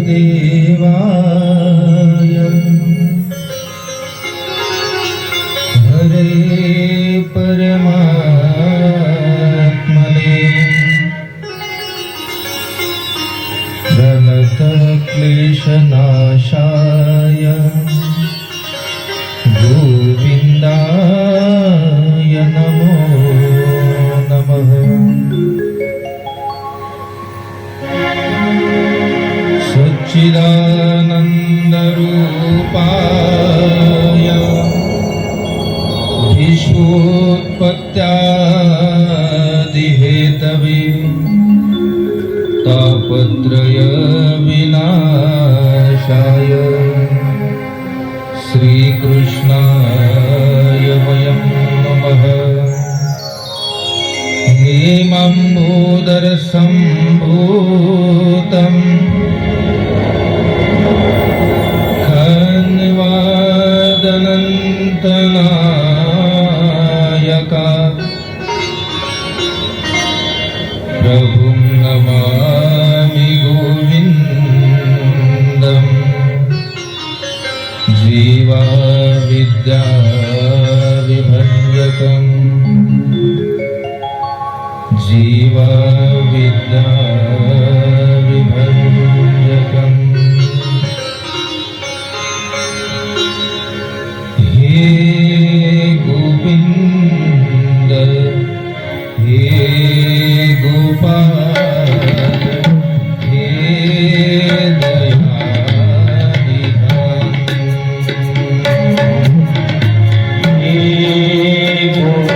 वासुदेवाय हरे परमात्मने प्रणतक्लेशनाशाय गोविन्दाय नमो नमः। सच्चिदानन्दरूपाय विश्वोत्पत्त्यादिहेतवे तापत्रय विनाशाय श्रीकृष्णाय वयं नमः। हेमम्बोदरसम्भूतं खन्वादनन्तनायका प्रभुं नमामि गोविन्दम् जीवाविद्याविभञ्जकम् जीवाविद्याविभञ्जकम्। हे गोविन्द हे गोपाल हे दयानिधि हे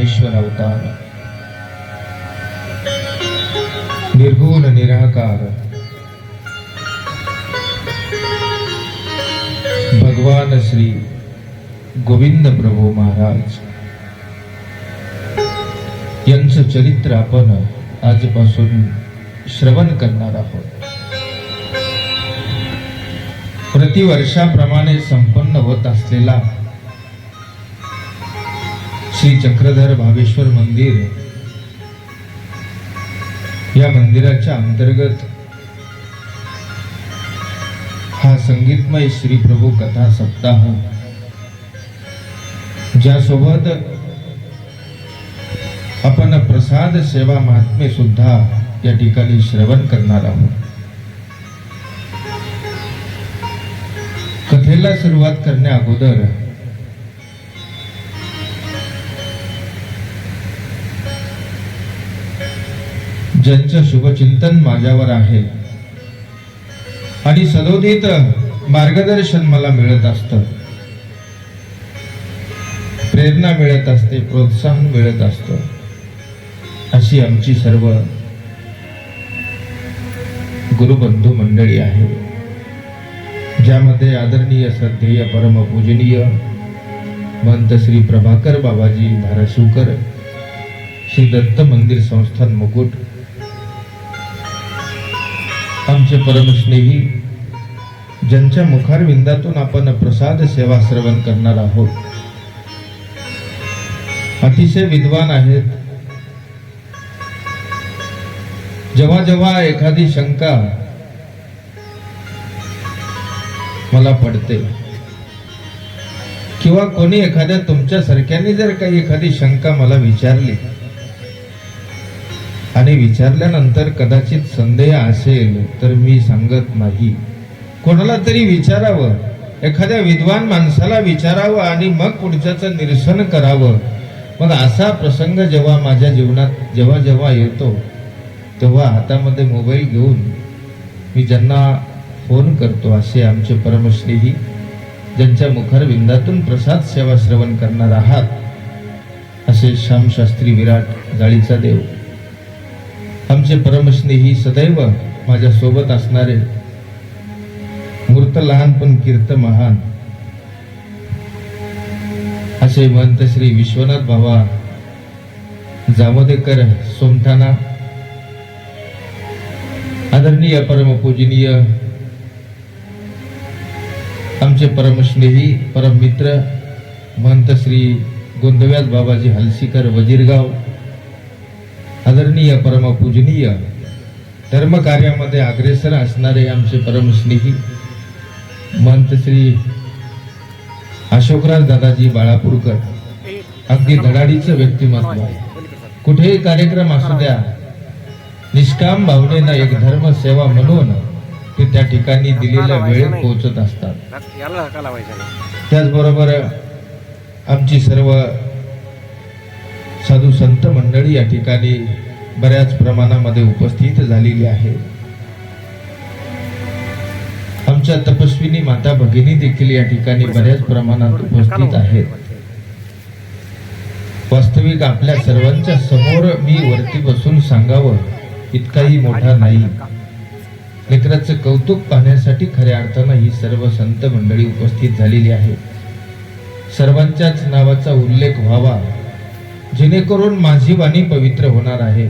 रामेश्वर अवतार, निर्गुण निराकार भगवान श्री गोविंद प्रभू महाराज यांचं चरित्र आपण आजपासून श्रवण करणार आहोत. प्रतिवर्षाप्रमाणे संपन्न होत असलेला श्री चक्रधर भावेश्वर मंदिर या मंदिराच्या अंतर्गत हा संगीतमय श्री प्रभू कथा सप्ताह, ज्यासोबत आपण प्रसाद सेवा महात्म्य सुद्धा या ठिकाणी श्रवण करणार आहोत. कथेला सुरुवात करण्या अगोदर ज्यांचं शुभचिंतन माझ्यावर आहे आणि सदोदित मार्गदर्शन मला मिळत असतं, प्रेरणा मिळत असते, प्रोत्साहन मिळत असतं, अशी आमची सर्व गुरुबंधू मंडळी आहे, ज्यामध्ये आदरणीय श्रद्धेय परमपूजनीय महंत श्री प्रभाकर बाबाजी धाराशिवकर, श्री दत्त मंदिर संस्थान मुकुट, आमचे परमस्नेही ज्यांच्या मुखारविंदातून आपण प्रसाद सेवा श्रवण करणार आहोत, अतिशय विद्वान आहेत. जेव्हा जेव्हा एखादी शंका मला पडते किंवा कोणी एखाद्या तुमच्या सारख्याने जर काही एखादी शंका मला विचारली आणि विचारल्यानंतर कदाचित संदेह असेल तर मी सांगत नाही, कोणाला तरी विचारावं, एखाद्या विद्वान माणसाला विचारावं आणि मग पुढच्याचं निरसन करावं. मग असा प्रसंग जेव्हा माझ्या जीवनात जेव्हा जेव्हा येतो तेव्हा हातामध्ये मोबाईल घेऊन मी ज्यांना फोन करतो असे आमचे परमस्नेही ज्यांच्या मुखारविंदातून प्रसाद सेवा श्रवण करणार आहात, असे श्यामशास्त्री विराट जाळीचा देव, आमचे परमस्नेही सदैव माझ्या सोबत असणारे, मूर्त लहान पण कीर्त महान असे महंत श्री विश्वनाथ बाबा जामोदेकर सोमठाणा, आदरणीय परमपूजनीय आमचे परमस्नेही परममित्र महंत श्री गोंदव्यास बाबाजी हलसीकर वजीरगाव, आदरणीय परमपूजनीय धर्म कार्यामध्ये अग्रेसर असणारे आमचे परमस्नेही महंत श्री अशोकराज दादाजी बाळापूरकर, अगदी धडाडीचं व्यक्तिमत्व, कुठेही कार्यक्रम असू द्या निष्काम भावनेनं एक धर्म सेवा म्हणून ते त्या ठिकाणी दिलेल्या वेळेत पोहोचत असतात. त्याचबरोबर आमची सर्व साधू संत मंडळी या ठिकाणी बऱ्याच प्रमाणामध्ये उपस्थित झालेली आहे. आमच्या तपस्विनी माता भगिनी देखील या ठिकाणी बऱ्याच प्रमाणात उपस्थित आहेत. वास्तविक आपल्या सर्वांच्या समोर मी वरती बसून सांगावं इतकाही मोठा नाही. लेकराचं कौतुक पाहण्यासाठी खऱ्या अर्थानं ही सर्व संत मंडळी उपस्थित झालेली आहे. सर्वांच्याच नावाचा उल्लेख व्हावा जेणेकरून माझी वाणी पवित्र होणार आहे.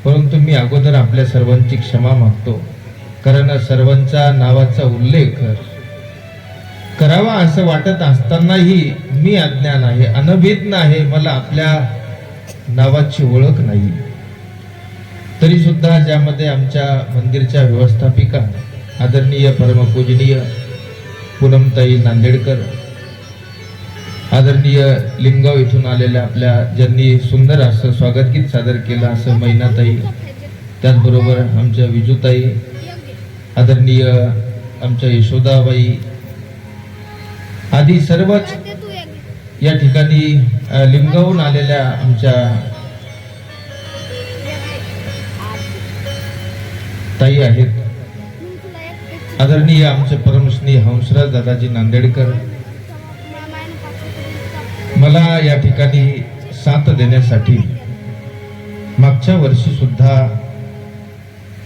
परंतु मी अगोदर आपल्या सर्वांची क्षमा मागतो, कारण सर्वांच्या नावाचा उल्लेख करावा असं वाटत असतानाही मी अज्ञान आहे, अनभिज्ञ आहे, मला आपल्या नावाची ओळख नाही. तरी सुद्धा ज्यामध्ये आमच्या मंदिरच्या व्यवस्थापिका आदरणीय परमपूजनीय पूनमताई नांदेडकर, आदरणीय लिंगाव इथून आलेल्या आपल्या ज्यांनी सुंदर असं स्वागतगीत सादर केलं असं मैनाताई, त्याचबरोबर आमच्या विजूताई, आदरणीय आमच्या यशोदाबाई आदी सर्वच या ठिकाणी लिंगावून आलेल्या आमच्या ताई आहेत. आदरणीय आमचे परमस्नेही हंसराज दादाजी नांदेडकर, मला या ठिकाणी साथ देण्यासाठी मागच्या वर्षी सुद्धा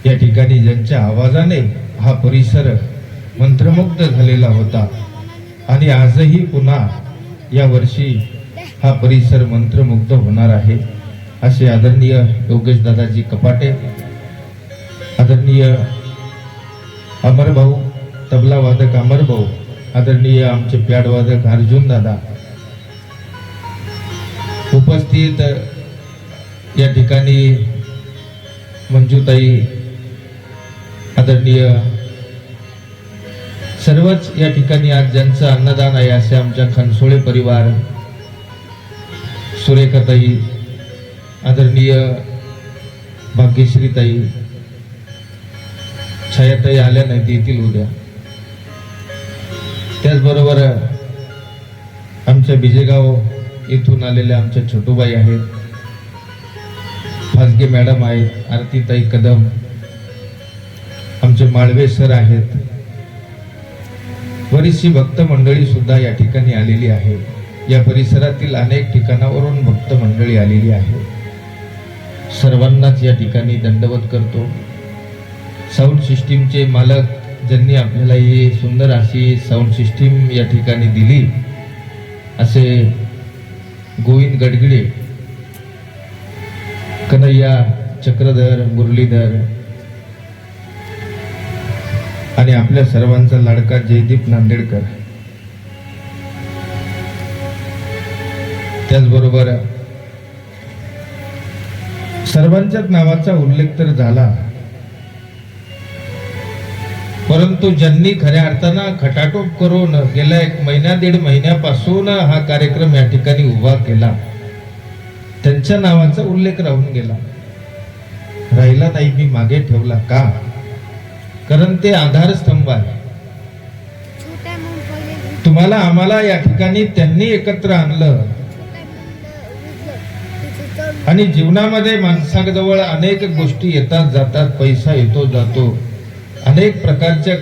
या ठिकाणी ज्यांच्या आवाजाने हा परिसर मंत्रमुग्ध झालेला होता आणि आजही पुन्हा या वर्षी हा परिसर मंत्रमुग्ध होणार आहे असे आदरणीय योगेश दादाजी कपाटे, आदरणीय अमरभाऊ तबला वादक अमरभाऊ, आदरणीय आमचे प्याड वादक अर्जुन दादा, उपस्थित या ठिकाणी मंजूताई, आदरणीय सर्वच या ठिकाणी आज ज्यांचं अन्नदान आहे असे आमच्या खनसोळे परिवार, सुरेखाताई, आदरणीय भाग्यश्रीताई, छायाताई आल्या नाही देतील उद्या. त्याचबरोबर आमच्या बिजेगाव येथून आलेल्या आमच्या छोटूबाई आहेत, फासगे मॅडम आहेत, आरतीताई कदम, आमचे माळवे सर आहेत, बरीचशी भक्त मंडळी सुद्धा या ठिकाणी आलेली आहे. या परिसरातील अनेक ठिकाणावरून भक्त मंडळी आलेली आहे. सर्वांनाच या ठिकाणी दंडवत करतो. साऊंड सिस्टीमचे मालक ज्यांनी आपल्याला ही सुंदर अशी साऊंड सिस्टीम या ठिकाणी दिली असे गोविंद गडगिडे, कन्हैया चक्रधर, मुरलीधर आणि आपल्या सर्वांचा लाडका जयदीप नांदेडकर. त्याचबरोबर सर्वांच्याच नावाचा उल्लेख तर झाला, परंतु ज्यांनी खऱ्या अर्थानं खटाटोप करून गेल्या 1-1.5 महिन्यापासून हा कार्यक्रम या ठिकाणी उभा केला, त्यांच्या नावाचा उल्लेख राहून गेला, राहिला नाही. मी मागे ठेवला का? कारण ते आधारस्तंभ आहे. तुम्हाला आम्हाला या ठिकाणी त्यांनी एकत्र आणलं आणि जीवनामध्ये माणसाजवळ अनेक गोष्टी येतात जातात, पैसा येतो जातो, अनेक प्रकारच्या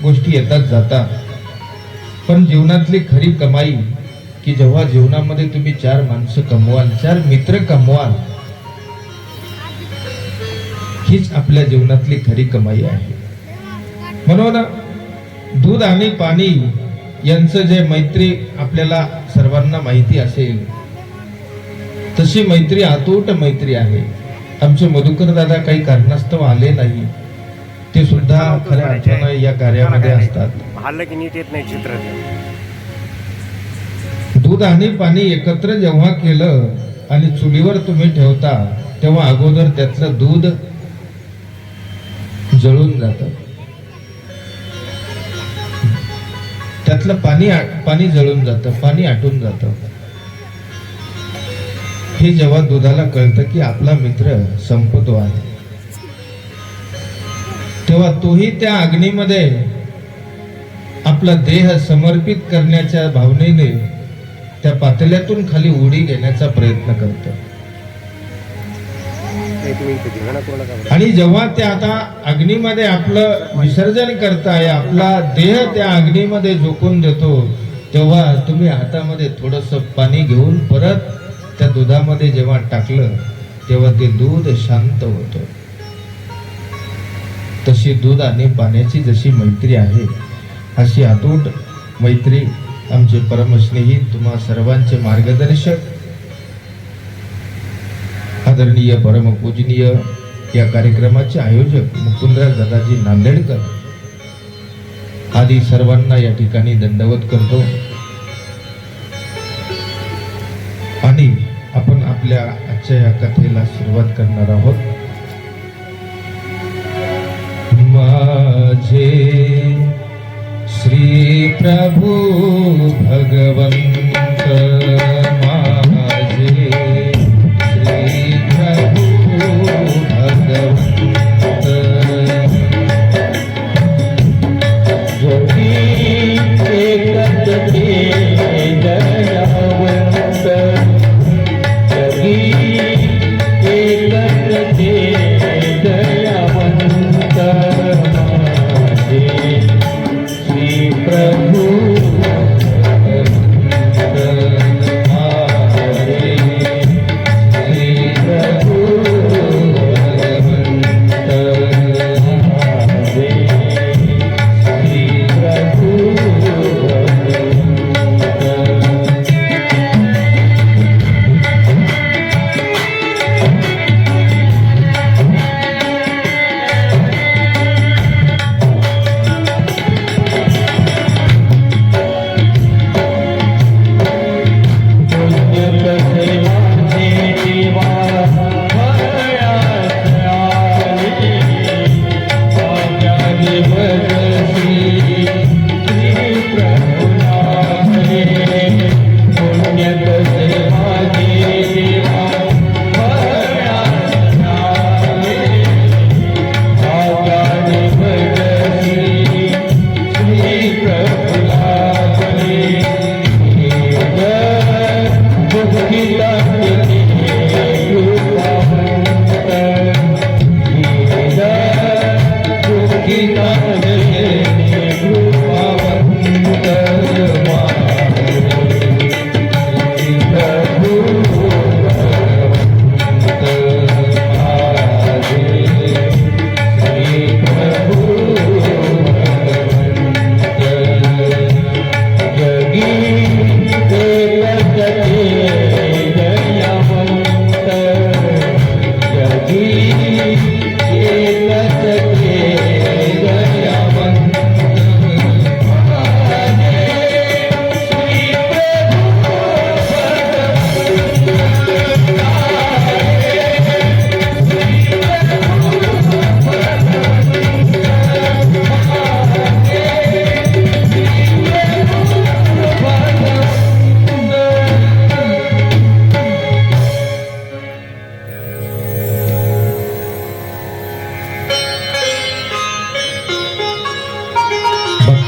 गोष्टी येतात जातात, पण जीवनातली खरी कमाई की जेव्हा जीवनामध्ये तुम्ही 4 माणसं कमवाल, 4 मित्र कमवाल, हीच आपल्या जीवनातली खरी कमाई आहे. म्हणून दूध आणि पाणी यांचं जे मैत्री आपल्याला सर्वांना माहिती असेल, तशी मैत्री अतूट मैत्री आहे. आमचे मधुकर दादा काही कारणास्तव आले नाही, ते सुद्धा खऱ्या अर्थानं या कार्यामध्ये असतात. दूध आणि पाणी एकत्र जेव्हा केलं आणि चुलीवर तुम्ही ठेवता, तेव्हा अगोदर त्यातलं दूध जळून जातं, त्यातलं पाणी जळून जातं, पाणी आटून जातं. हे जेव्हा दुधाला कळतं की आपला मित्र संपतो आहे, तेव्हा तोही त्या अग्नीमध्ये आपला देह समर्पित करण्याच्या भावनेने त्या पातेल्यातून खाली उडी घेण्याचा प्रयत्न करतो. आणि जेव्हा ते आता अग्नीमध्ये आपलं विसर्जन करताय, आपला देह त्या अग्नीमध्ये झोकून देतो, तेव्हा तुम्ही हातामध्ये थोडस पाणी घेऊन परत त्या दुधामध्ये जेव्हा टाकलं, तेव्हा ते दूध शांत होतं. तशी दूध आणि पाण्याची जशी मैत्री आहे, अशी अतूट मैत्री आमचे परमस्नेही तुम्हा सर्वांचे मार्गदर्शक आदरणीय परमपूजनीय या कार्यक्रमाचे आयोजक मुकुंदराज दादाजी नांदेडकर आदी सर्वांना या ठिकाणी दंडवत करतो. आणि आपण आपल्या आजच्या या कथेला सुरुवात करणार आहोत. माझे श्री प्रभु भगवंत, माझे श्री प्रभु भगवंत, जोगी एकच दयावंत, जोगी एकच दयावंत, माझे श्री प्रभु भगवंत,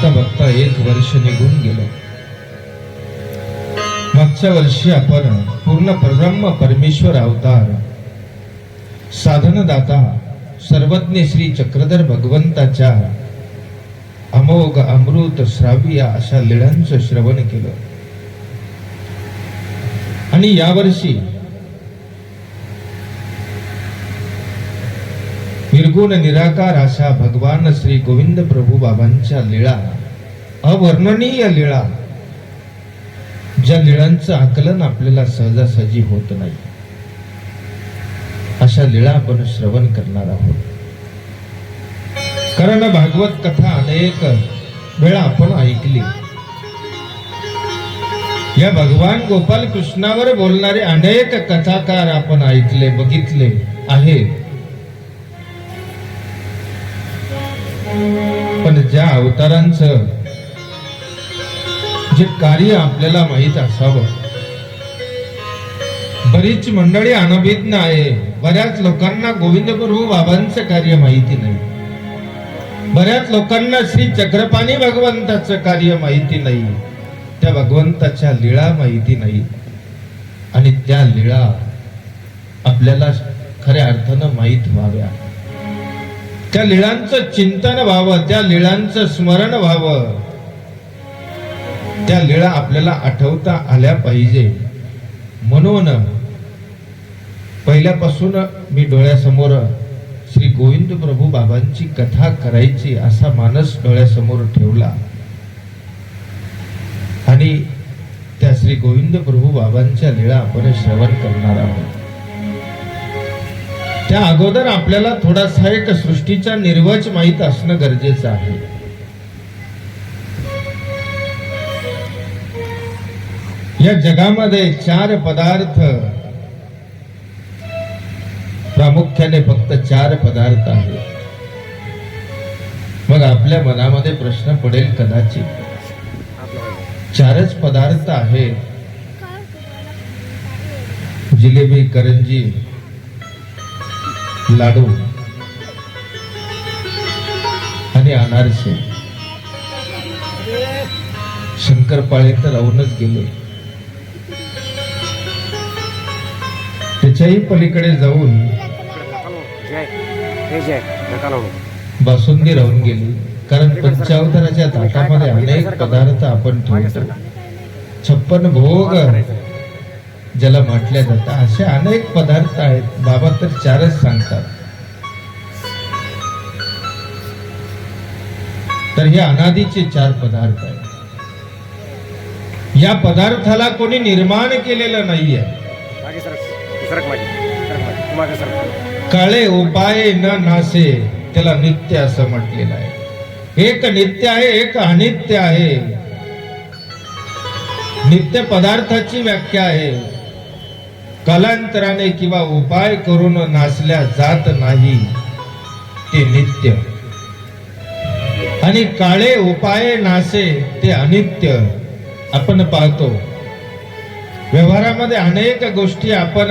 बघता बघता 1 वर्ष निघून गेलं. मागच्या वर्षी आपण पूर्ण ब्रह्म परमेश्वर अवतार, साधनदाता, सर्वज्ञ श्री चक्रधर भगवंताच्या अमोघ अमृत श्राव्य अशा लीळांचं श्रवण केलं. आणि यावर्षी निर्गुण निराकार अशा भगवान श्री गोविंद प्रभू बाबांच्या लीळा, अवर्णनीय लीळा, ज्या लीळांचं आकलन आपल्याला सहजासहजी होत नाही, अशा लीळा आपण श्रवण करणार आहोत. कारण भागवत कथा अनेक वेळा आपण ऐकली. या भगवान गोपाल कृष्णावर बोलणारे अनेक कथाकार आपण ऐकले, बघितले आहेत. पण ज्या अवतारांचं जे कार्य आपल्याला माहित असावं, बरीच मंडळी अनभिज्ञ आहे. बऱ्याच लोकांना गोविंद प्रभू बाबांचं कार्य माहिती नाही. बऱ्याच लोकांना श्री चक्रपाणी भगवंताचं कार्य माहिती नाही. त्या भगवंताच्या लीळा माहिती नाही. आणि त्या लीळा आपल्याला खऱ्या अर्थानं माहीत व्हाव्या, त्या लीळांचं चिंतन व्हावं, त्या लीळांचं स्मरण व्हावं, त्या लीळा आपल्याला आठवता आल्या पाहिजे. म्हणून पहिल्यापासून मी डोळ्यासमोर श्री गोविंद प्रभू बाबांची कथा करायची असा मानस डोळ्यासमोर ठेवला. आणि त्या श्री गोविंद प्रभू बाबांच्या लीळा आपण श्रवण करणार आहोत. त्या अगोदर आपल्याला थोडासा एक सृष्टीचा निर्वच माहित असणं गरजेचं आहे. या जगामध्ये 4 पदार्थ, प्रामुख्याने फक्त 4 पदार्थ आहेत. मग आपल्या मनामध्ये प्रश्न पडेल कदाचित, 4च पदार्थ आहेत, जिलेबी, करंजी, लाडू आणि अनारसे. शंकरपाळे तर राहूनच गेले. त्याच्याही पलीकडे जाऊन बासुंदी राहून गेली. कारण पंचावताराच्या ताटामध्ये अनेक पदार्थ आपण ठेवतो. 56 भोग ज्याला म्हटल्या जातात, असे अनेक पदार्थ आहेत. बाबा तर 4च सांगतात. तर हे अनादीचे 4 पदार्थ आहेत. या पदार्थाला कोणी निर्माण केलेलं नाहीये. काळे उपाय न नासे, त्याला नित्य असं म्हटलेलं आहे. एक नित्य आहे, एक अनित्य आहे. नित्य पदार्थाची व्याख्या आहे, कालांतराने किंवा उपाय करून नासल्या जात नाही ते नित्य. आणि काळे उपाय नासे ते अनित्य. आपण पाहतो व्यवहारामध्ये अनेक गोष्टी आपण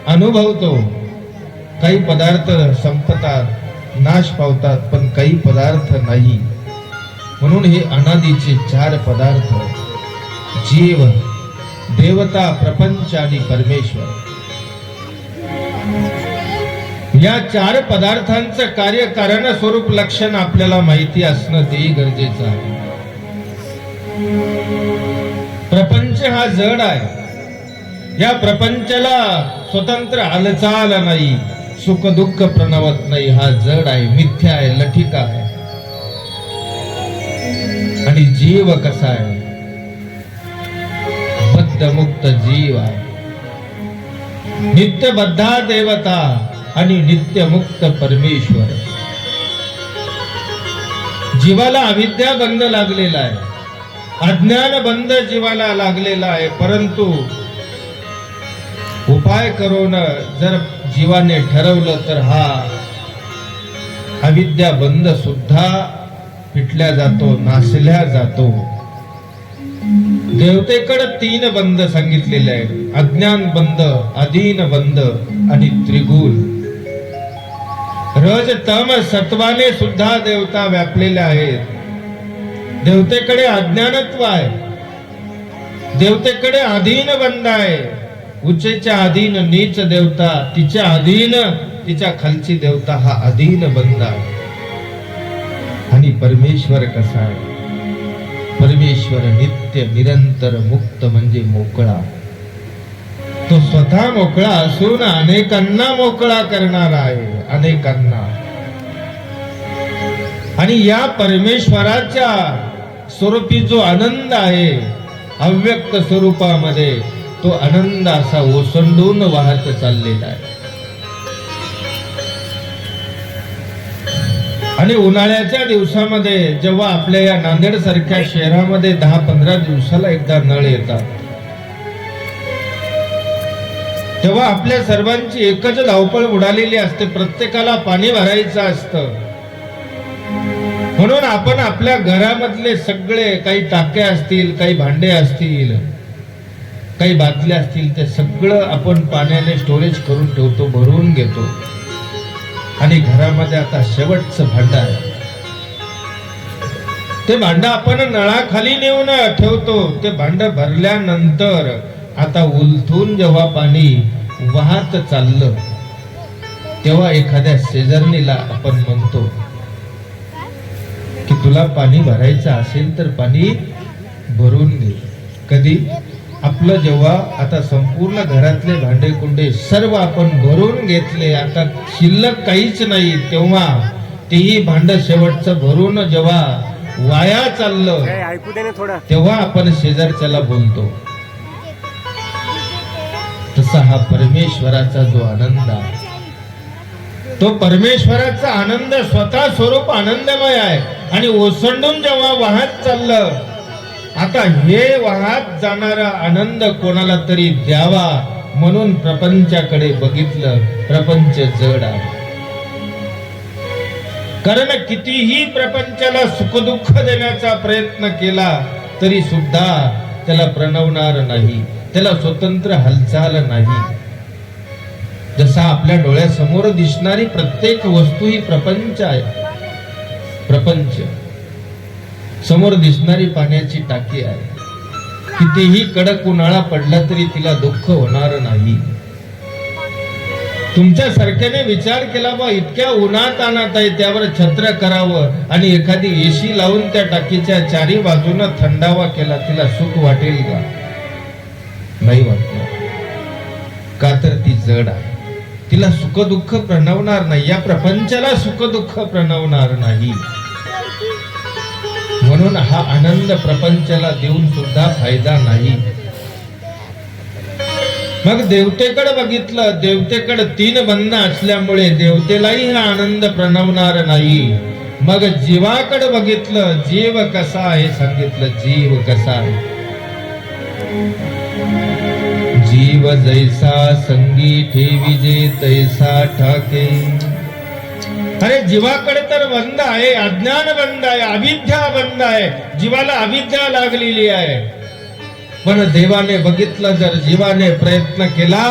अनुभवतो. काही पदार्थ संपतात, नाश पावतात, पण काही पदार्थ नाही. म्हणून हे अनादीचे 4 पदार्थ, जीव, देवता, प्रपंच आणि परमेश्वर, या 4 पदार्थांचं कार्य, कारण, स्वरूप, लक्षण आपल्याला माहिती असणं तेही गरजेचं आहे. प्रपंच हा जड आहे. या प्रपंचाला स्वतंत्र हालचाल नाही, सुख दुःख प्रणवत नाही. हा जड आहे, मिथ्या आहे, लठिका आहे. आणि जीव कसा आहे? बद्धमुक्त जीव आहे. नित्यबद्धा देवता आणि नित्यमुक्त परमेश्वर. जीवाला अविद्या बंद लागलेला आहे, अज्ञान बंद जीवाला लागलेला आहे. परंतु उपाय करून जर जीवाने ठरवलं तर हा अविद्या बंद सुद्धा पिटल्या जातो, नासल्या जातो. देवतेकडे 3 बंद सांगितलेले आहेत: अज्ञान बंद, अधीन बंद आणि त्रिगुण. रज तम सत्वाने सुद्धा देवता व्यापलेल्या आहेत. देवतेकडे अज्ञानत्व आहे, देवतेकडे अधीन बंध आहे. उच्चेच्या अधीन नीच देवता, तिच्या अधीन तिच्या खालची देवता, हा अधीन बंध आहे. आणि परमेश्वर कसा आहे? परमेश्वर नित्य निरंतर मुक्त म्हणजे मोकळा. तो स्वतः मोकळा असून अनेकांना मोकळा करणारा आहे, अनेकांना. आणि या परमेश्वराच्या स्वरूपी जो आनंद आहे अव्यक्त स्वरूपामध्ये, तो आनंद असा ओसंडून वाहत चाललेला आहे. आणि उन्हाळ्याच्या दिवसामध्ये जेव्हा आपल्या या नांदेड सारख्या शहरामध्ये 10-15 दिवसाला एकदा नळ येतात, तेव्हा आपल्या सर्वांची एकच धावपळ उडालेली असते. प्रत्येकाला पाणी भरायचं असतं. म्हणून आपण आपल्या घरामधले सगळे, काही टाक्या असतील, काही भांडे असतील, काही बाटल्या असतील, ते सगळं आपण पाण्याने स्टोरेज करून ठेवतो, भरून घेतो. आणि घरामध्ये आता शेवटचं भांड आहे, ते भांड आपण नळाखाली नेऊन ठेवतो. ते भांड भरल्यानंतर आता उलथून जेव्हा पाणी वाहत चाललं, तेव्हा एखाद्या शेजारणीला आपण म्हणतो की तुला पाणी भरायचं असेल तर पाणी भरून घे. कधी आपलं जेव्हा आता संपूर्ण घरातले भांडे कुंडे सर्व आपण भरून घेतले, आता शिल्लक काहीच नाही, तेव्हा तेही भांड शेवटचं भरून जेव्हा वाया चाललं, तेव्हा आपण शेजारच्याला बोलतो. तसा हा परमेश्वराचा जो आनंद आहे, तो परमेश्वराचा आनंद स्वतः स्वरूप आनंदमय आहे. आणि ओसंडून जेव्हा वाहत चाललं, आता हे वाहत जाणारा आनंद कोणाला तरी द्यावा म्हणून प्रपंचाकडे बघितलं. प्रपंच जड आहे, कारण कितीही प्रपंचाला सुखदुःख देण्याचा प्रयत्न केला तरी सुद्धा त्याला प्रणवणार नाही, त्याला स्वतंत्र हालचाल नाही. जसा आपल्या डोळ्यासमोर दिसणारी प्रत्येक वस्तू ही प्रपंच आहे. प्रपंच समोर दिसणारी पाण्याची टाकी आहे, कितीही कडक उन्हाळा पडला तरी तिला दुःख होणार नाही. तुमच्या सारख्याने विचार केला, बा इतक्या उन्हात आणत आहे, त्यावर छत्र करावं आणि एखादी एसी लावून त्या टाकीच्या चारी बाजूने थंडावा केला, तिला सुख वाटेल का? नाही वाटणार. का तर ती जड आहे, तिला सुख दुःख प्रणवणार नाही. या प्रपंचाला सुख दुःख प्रणवणार नाही. म्हणून हा आनंद प्रपंचाला देऊन सुद्धा फायदा नाही. मग देवतेकडे बघितलं, देवतेकडे 3 बंध असल्यामुळे देवतेलाही हा आनंद प्रणवणार नाही. मग जीवाकडे बघितलं, जीव कसा आहे सांगितलं. जीव कसा आहे? जीव जैसा संगी ठेविजे तैसा ठाके. अरे जीवाकडे तर बंध आहे, अज्ञान बंध आहे, अविद्या बंध आहे. जीवाला अविद्या लागलेली आहे. पण देवाने बघितलं, जर जीवाने प्रयत्न केला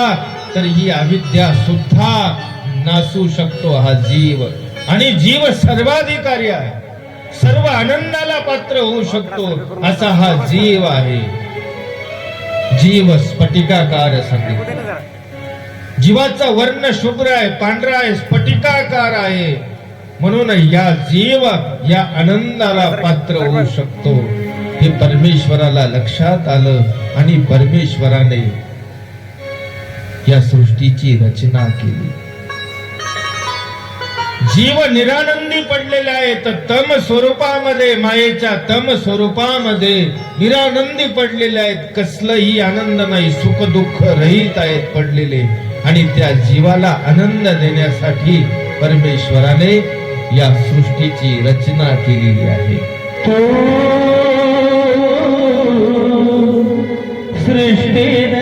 तर ही अविद्या सुद्धा नासू शकतो हा जीव. आणि जीव सर्वाधिकारी आहे, सर्व आनंदाला पात्र होऊ शकतो असा हा जीव आहे. जीव स्फटिकाकार सांगितलं. जीवाचा वर्ण शुभ्र आहे, पांढरा आहे, स्फटिकाकार आहे. म्हणून या जीव या आनंदाला पात्र होऊ शकतो. हे परमेश्वराला लक्षात आलं आणि परमेश्वराने या सृष्टीची रचना केली. जीव निरानंदी पडलेला आहे, तर तम स्वरूपामध्ये, मायेच्या तम स्वरूपामध्ये निरानंदी पडलेले आहेत. कसलंही आनंद नाही, सुख दुःख रहित आहेत पडलेले. आणि त्या जीवाला आनंद देण्यासाठी परमेश्वराने या सृष्टीची रचना केलेली आहे. सृष्टीने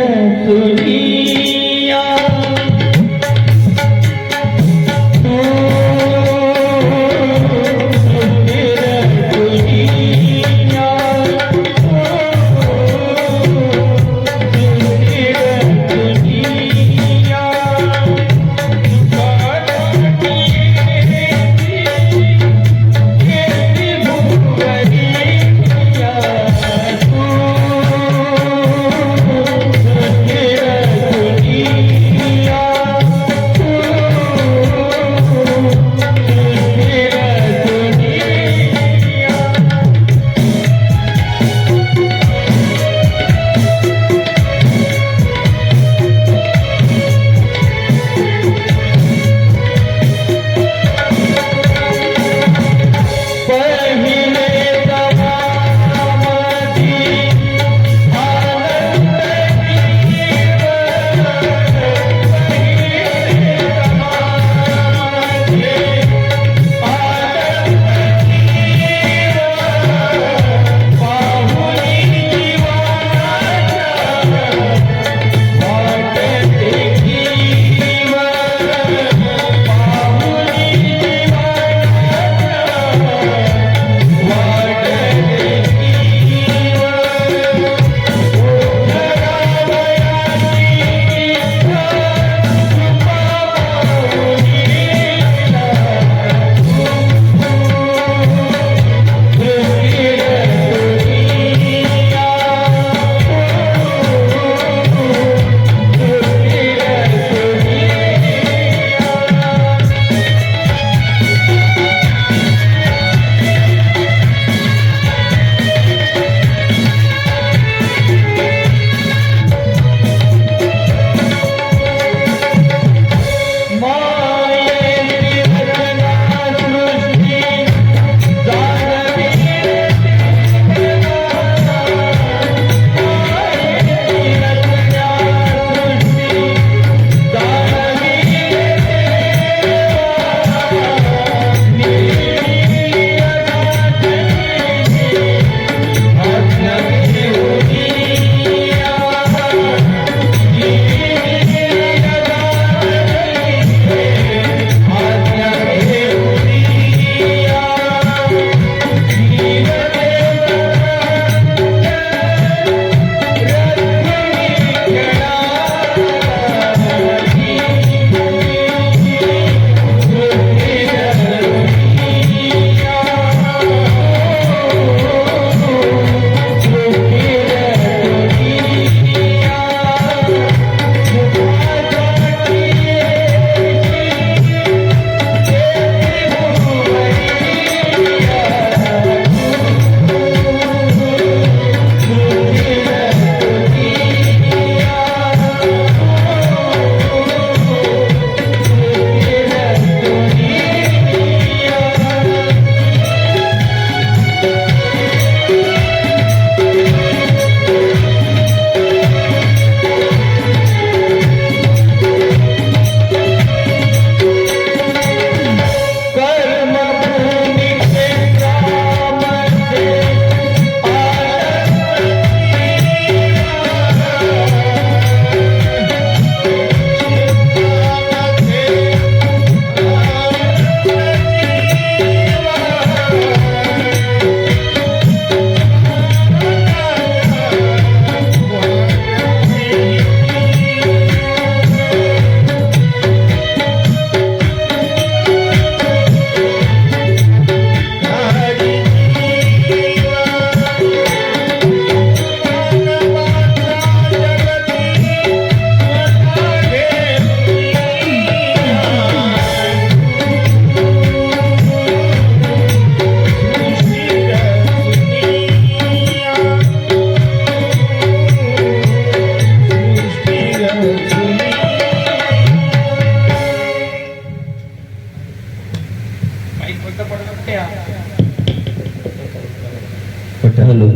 हॅलो,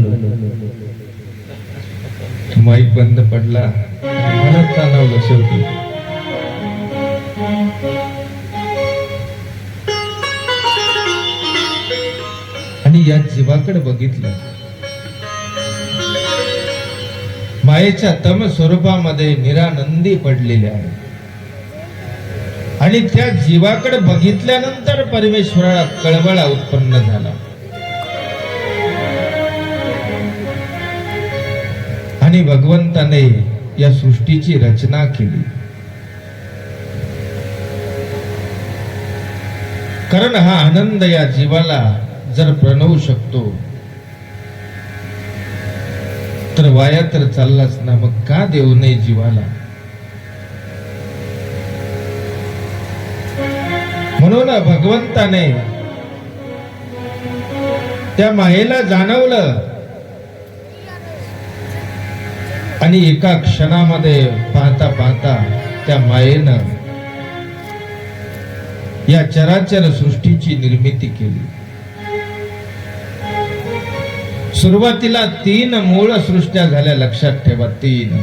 माईक बंद पडला, मला ताणवलं शेवटी. आणि या जीवाकडे बघितलं, मायेच्या तम स्वरूपामध्ये निरानंदी पडलेले आहे. आणि त्या जीवाकडे बघितल्यानंतर परमेश्वराला कळवळा उत्पन्न झाला. आणि भगवंताने या सृष्टीची रचना केली. कारण हा आनंद या जीवाला जर प्रणवू शकतो तर वाया तर चाललाच ना, मग का देऊ नये जीवाला. म्हणून भगवंताने त्या मायेला जाणवलं आणि एका क्षणामध्ये पाहता पाहता त्या मायेनं या चराचर सृष्टीची निर्मिती केली. सुरुवातीला 3 मूळ सृष्ट्या झाल्या, लक्षात ठेवा, 3.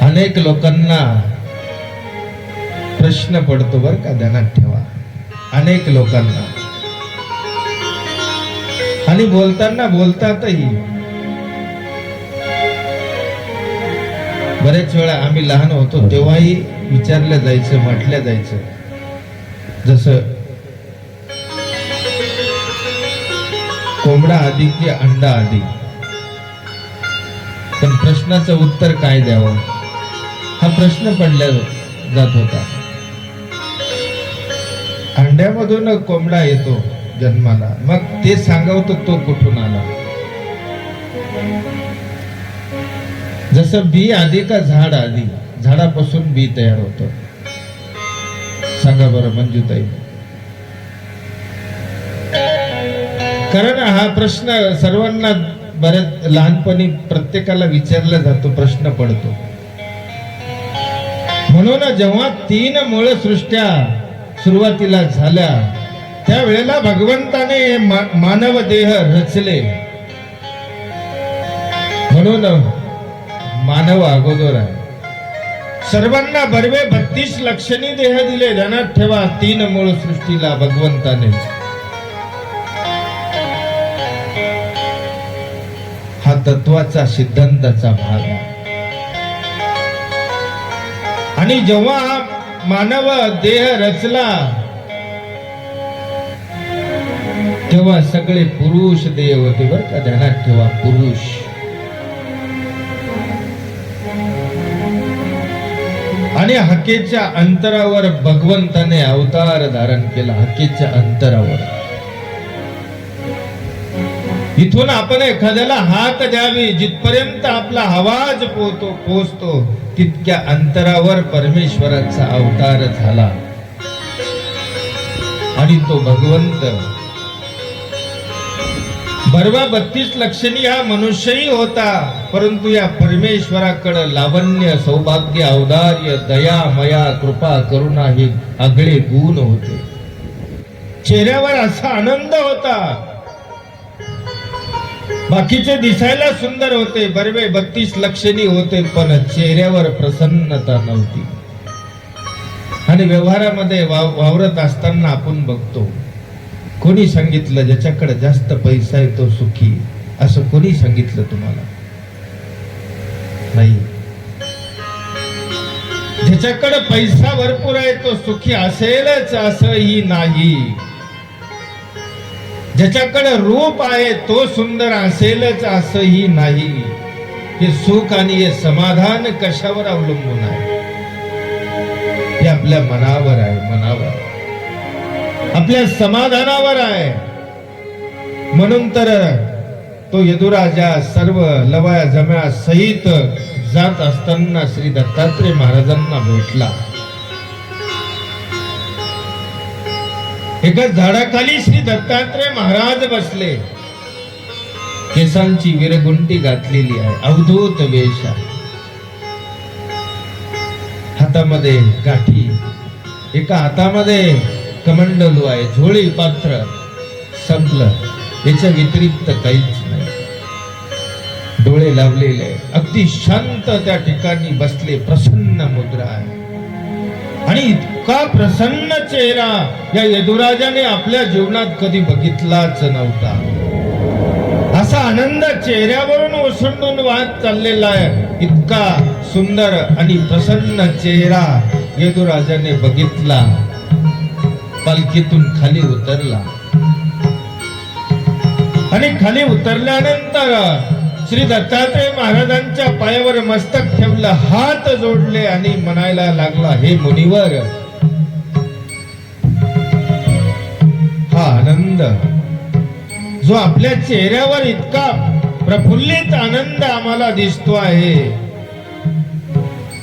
अनेक लोकांना प्रश्न पडतो बर का, ध्यानात ठेवा, अनेक लोकांना. आणि बोलताना बोलतातही. बरेच वेळा आम्ही लहान होतो तेव्हाही विचारलं जायचं, म्हटलं जायचं, जसं कोंबडा आधी की अंडा आधी. पण प्रश्नाचं उत्तर काय द्यावं हा प्रश्न पडला जात होता. अंड्यामधून कोंबडा येतो जन्माला, मग ते सांगावं तो कुठून आला. जसं बी आधी का झाड आधी, झाडापासून बी तयार होतं. सांगा बरं मंजूताई. कारण हा प्रश्न सर्वांना बऱ्याच लहानपणी प्रत्येकाला विचारला जातो, प्रश्न पडतो. म्हणून जेव्हा 3 मूळ सृष्ट्या सुरुवातीला झाल्या त्यावेळेला भगवंताने मानव देह रचले. म्हणून मानव अगोदर आहे. सर्वांना बर्वे 32 लक्षणी देह दिले. ध्यानात ठेवा, 3 मूळ सृष्टीला भगवंताने. हा तत्वाचा सिद्धांताचा भाग आहे. आणि जेव्हा मानव देह रचला तेव्हा सगळे पुरुष देह होते बर का, ध्यानात ठेवा, पुरुष. आणि हकेच्या अंतरावर भगवंताने अवतार धारण केला. हकेच्या अंतरावर. इथून आपण एखाद्याला हाक द्यावी, जिथपर्यंत आपला आवाज पोहोचतो तितक्या अंतरावर परमेश्वराचा अवतार झाला. आणि तो भगवंत बरवा 32 लक्षणी हा मनुष्यही होता, परंतु या परमेश्वराकडे लावण्य, सौभाग्य, औदार्य, दया, मया, कृपा, करुणा हे आगळे गुण होते. चेहऱ्यावर असा आनंद होता. बाकीचे दिसायला सुंदर होते, बरवे 32 लक्षणी होते, पण चेहऱ्यावर प्रसन्नता नव्हती. आणि व्यवहारामध्ये वावरत असताना आपण बघतो, कोणी सांगितलं ज्याच्याकडे जास्त पैसा आहे तो सुखी, असं कोणी सांगितलं तुम्हाला? नाही. ज्याच्याकडे पैसा भरपूर आहे तो सुखी असेलच असंही नाही. ज्याच्याकडे रूप आहे तो सुंदर असेलच असंही नाही. हे सुख आणि हे समाधान कशावर अवलंबून आहे? हे आपल्या मनावर आहे, मनावर, आपल्या समाधानावर आहे. म्हणून तर तो यदुराजा सर्व लवया जम्या सहित जात असताना श्री दत्तात्रय महाराजांना भेटला. एका झाडाखाली श्री दत्तात्रय महाराज बसले. केसांची विरगुंटी घातलेली आहे, अवधूत वेश आहे, हातामध्ये गाठी, एका हातामध्ये कमंडलू आहे, झोळी पात्र, संपलं. याच्या व्यतिरिक्त काहीच नाही. डोळे लावलेले, अगदी शांत त्या ठिकाणी बसले, प्रसन्न मुद्रा आहे. आणि इतका प्रसन्न चेहरा या यदुराजाने आपल्या जीवनात कधी बघितलाच नव्हता. असा आनंद चेहऱ्यावरून ओसंडून वाहत चाललेला आहे. इतका सुंदर आणि प्रसन्न चेहरा यदुराजाने बघितला. पालखीतून खाली उतरला आणि खाली उतरल्यानंतर श्री दत्तात्रय महाराजांच्या पायावर मस्तक ठेवलं, हात जोडले आणि म्हणायला लागला, हे मुनिवर, हा आनंद जो आपल्या चेहऱ्यावर इतका प्रफुल्लित आनंद आम्हाला दिसतो आहे,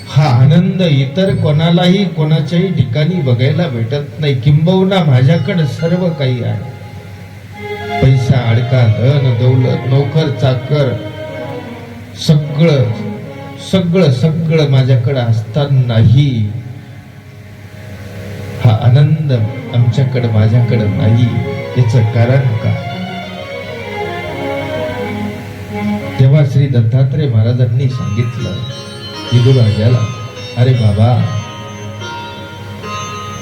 हा आनंद इतर कोणालाही कोणाच्याही ठिकाणी बघायला भेटत नाही. किंबहुना माझ्याकडे सर्व काही आहे, पैसा, अडका, धन, दौलत, नोकर, चाकर, सगळं सगळं सगळं माझ्याकडे असतानाही हा आनंद आमच्याकडे माझ्याकडे नाही. याचं कारण काय? तेव्हा श्री दत्तात्रय महाराजांनी सांगितलं यदुराजाला, अरे बाबा,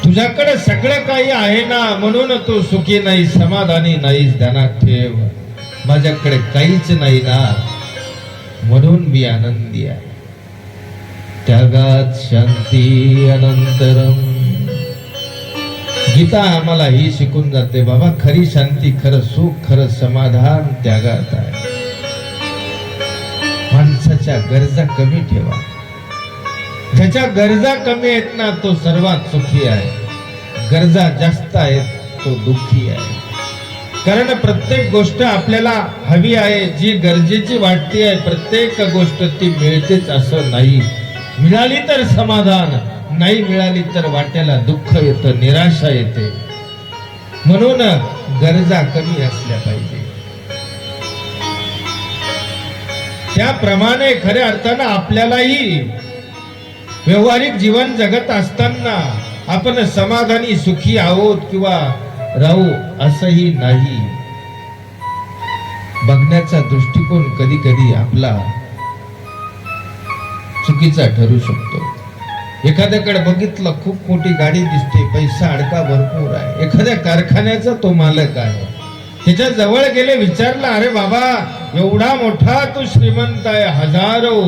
तुझ्याकडे सगळं काही आहे ना, म्हणून तू सुखी नाही, समाधानी नाहीस. ध्यानात ठेव, माझ्याकडे काहीच नाही ना, म्हणून मी आनंदी आहे. त्यागात शांती अनंतरम. गीता आम्हाला ही शिकून जाते, बाबा, खरी शांती, खरं सुख, खरं समाधान त्यागात आहे. माणसाच्या गरजा कमी ठेवा. ज्याच्या गरजा कमी आहेत ना, तो सर्वात सुखी आहे. गरजा जास्त आहेत, तो दुःखी आहे. कारण प्रत्येक गोष्ट आपल्याला हवी आहे, जी गरजेची वाटते आहे, प्रत्येक गोष्ट ती मिळतेच असं नाही. मिळाली तर समाधान, नाही मिळाली तर वाट्याला दुःख येतं, निराशा येते. म्हणून गरजा कमी असल्या पाहिजे. त्याप्रमाणे खऱ्या अर्थानं आपल्यालाही व्यवहारिक जीवन जगत असताना आपण समाधानी सुखी आहोत किंवा राहू असंही नाही. बघण्याचा दृष्टिकोन कधी कधी आपला चुकीचा ठरू शकतो. एखाद्याकडे बघितलं, खूप मोठी गाडी दिसते, पैसा अडका भरपूर आहे, एखाद्या कारखान्याचा तो मालक आहे. त्याच्या जवळ गेले, विचारला, अरे बाबा, एवढा मोठा तू श्रीमंत आहे, हजारो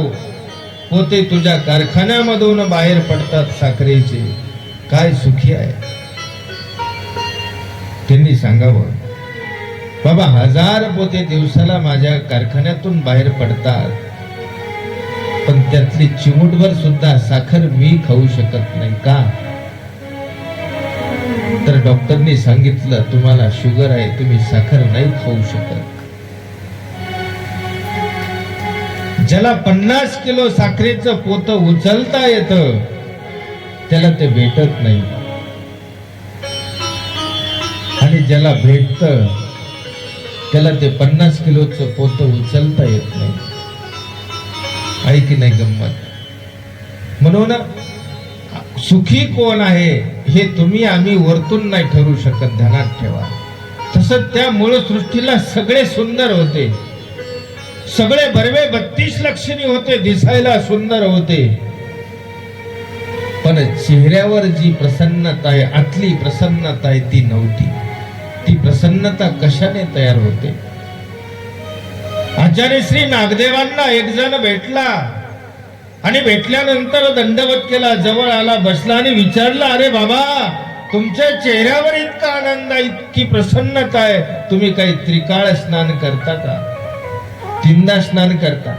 पोते तुझ्या कारखान्यामधून बाहेर पडतात साखरेचे, काय सुखी आहे? त्यांनी सांगावं, बाबा, 1000 पोते दिवसाला माझ्या कारखान्यातून बाहेर पडतात, पण त्यातली चिमूटभर सुद्धा साखर मी खाऊ शकत नाही. का? तर डॉक्टरनी सांगितलं, तुम्हाला शुगर आहे, तुम्ही साखर नाही खाऊ शकत. ज्याला 50 किलो साखरेचं पोत उचलता येतं, त्याला ते भेटत नाही. आणि ज्याला भेटत, त्याला ते 50 किलोचं पोत उचलता येत नाही. आहे की नाही गंमत? म्हणून सुखी कोण आहे हे तुम्ही आम्ही वरतून नाही ठरू शकत, ध्यानात ठेवा. तसं त्या मूळ सृष्टीला सगळे सुंदर होते, सगळे बरवे 32 लक्षणी होते, दिसायला सुंदर होते, पण चेहऱ्यावर जी प्रसन्नता आहे, आतली प्रसन्नता आहे, ती नव्हती. ती प्रसन्नता कशाने तयार होते? आचार्य श्री नागदेवांना एक जण भेटला आणि भेटल्यानंतर दंडवत केला, जवळ आला, बसला आणि विचारला, अरे बाबा, तुमच्या चेहऱ्यावर इतका आनंद आहे, इतकी प्रसन्नता आहे, तुम्ही काही त्रिकाळ स्नान करता का? 3दा स्नान करता?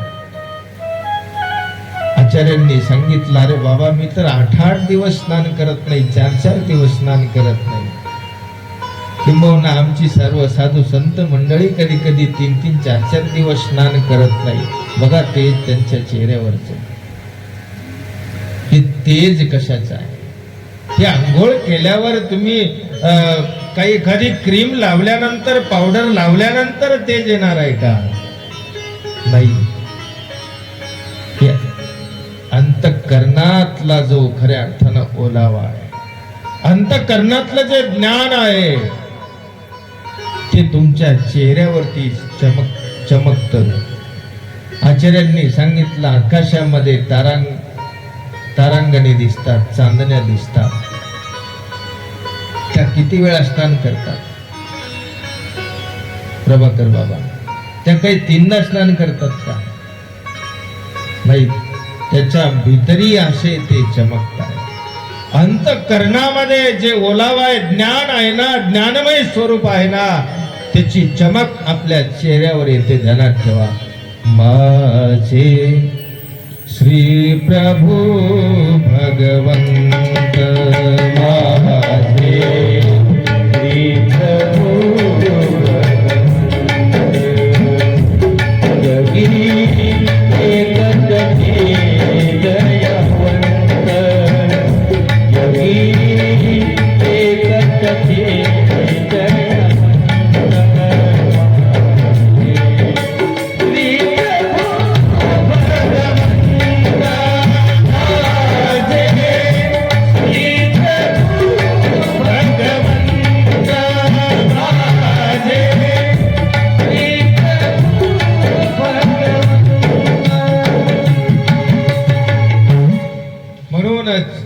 आचार्यांनी सांगितलं, अरे बाबा, मी तर 8-8 दिवस स्नान करत नाही, 4-4 दिवस स्नान करत नाही. किंबहुना आमची सर्व साधू संत मंडळी कधी कधी 3-3, 4-4 दिवस स्नान करत नाही. बघा तेज त्यांच्या चेहऱ्यावरच. हे तेज कशाचं आहे? हे आंघोळ केल्यावर तुम्ही काही एखादी क्रीम लावल्यानंतर, पावडर लावल्यानंतर तेज येणार आहे का? नाही. अंतःकरणातला जो खऱ्या अर्थानं ओलावा आहे, अंतःकरणातलं जे ज्ञान आहे ते तुमच्या चेहऱ्यावरती चमकत. आचार्यांनी सांगितलं, आकाशामध्ये तारांगणे दिसतात, चांदण्या दिसतात. त्या किती वेळा स्नान करतात प्रभाकर बाबा? त्या काही तीनदा स्नान करतात का? नाही. त्याच्या भीतरी असे ते चमकतात. अंतःकरणामध्ये जे ओलावा आहे, ज्ञान आहे ना, ज्ञानमय स्वरूप आहे ना, त्याची चमक आपल्या चेहऱ्यावर येते. ध्यानात ठेवा. माझे श्री प्रभु भगवंत, माझे श्री प्रभु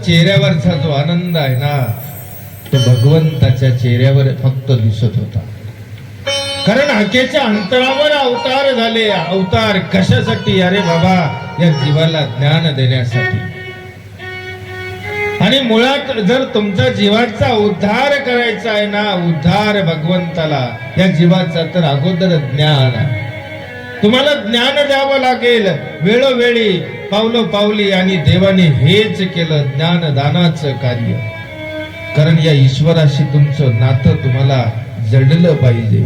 चेहऱ्यावरचा जो आनंद आहे ना, तो भगवंताच्या चेहऱ्यावर फक्त दिसत होता. कारण हाकेच्या अंतरावर अवतार झाले. अवतार कशासाठी? अरे बाबा, या जीवाला ज्ञान देण्यासाठी. आणि मुळात जर तुमच्या जीवाचा उद्धार करायचा आहे ना, उद्धार भगवंताला, या जीवाचा, तर अगोदर ज्ञान आहे. तुम्हाला ज्ञान द्यावं लागेल वेळोवेळी, पावलोपावली. आणि देवाने हेच केलं, ज्ञानदानाचं कार्य. कारण या ईश्वराशी तुमचं नातं तुम्हाला जडलं पाहिजे.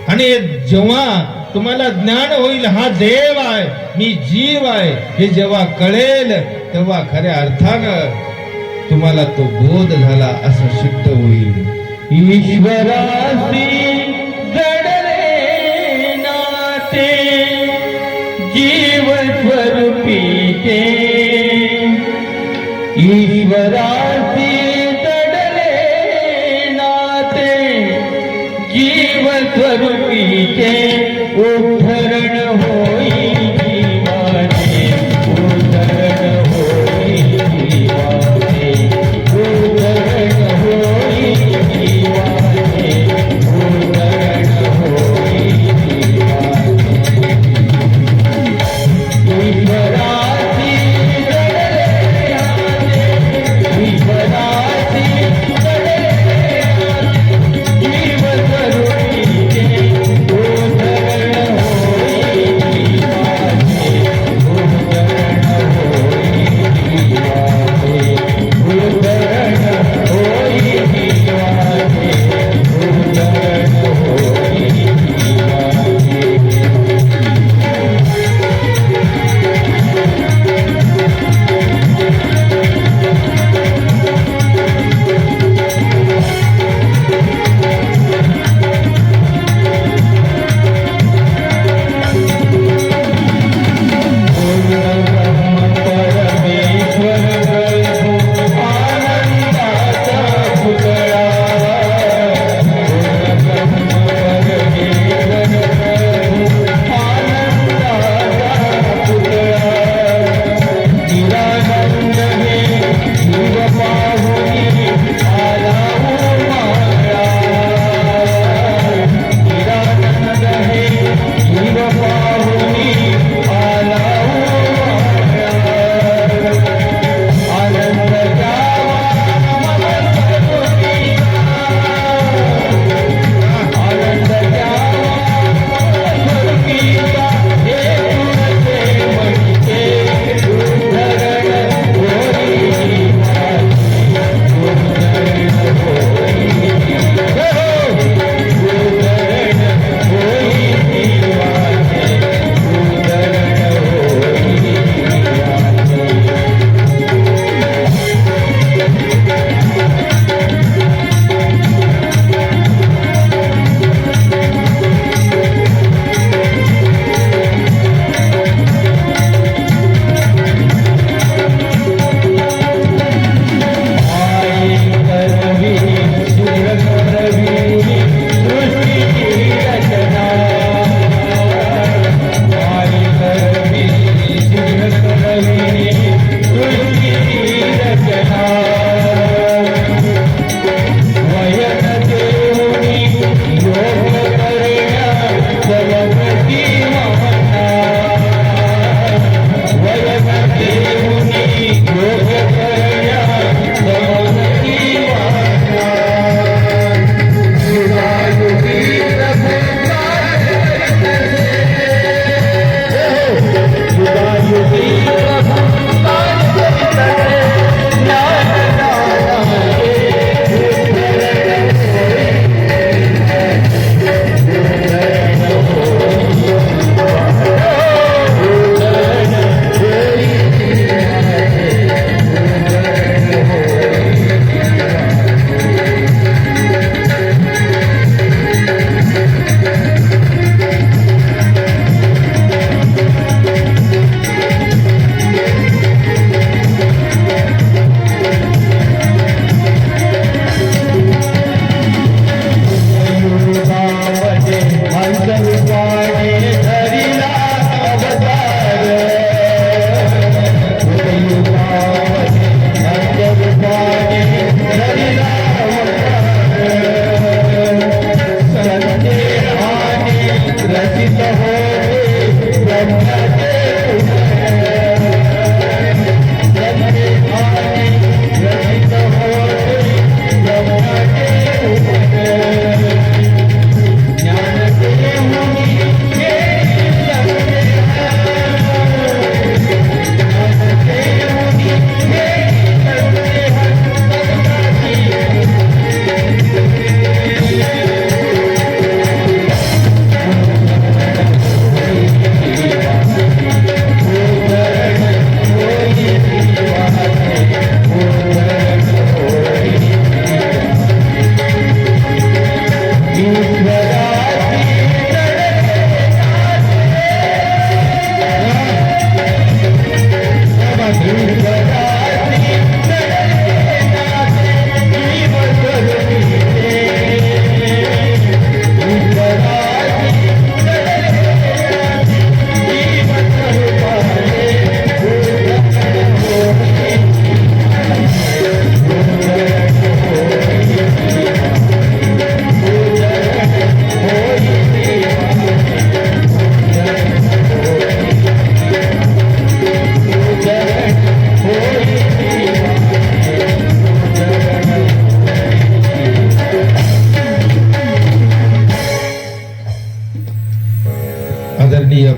आणि जेव्हा तुम्हाला ज्ञान होईल, हा देव आहे, मी जीव आहे, हे जेव्हा कळेल, तेव्हा खऱ्या अर्थानं तुम्हाला तो बोध झाला असं सिद्ध होईल. ईश्वराशी जडले नाते, जीव स्वरूपी ते, ईश्वराशी जडले नाते, जीव स्वरूपी ते, उद्धरण होई जीवाने, उद्धरण होई जीवाने, उद्धरण होई जीवाने, उद्धरण होई जीवाने. ईश्वराची जडले नाते, ईश्वराची जडले नाते, जीव स्वरूपी ते, उद्धरण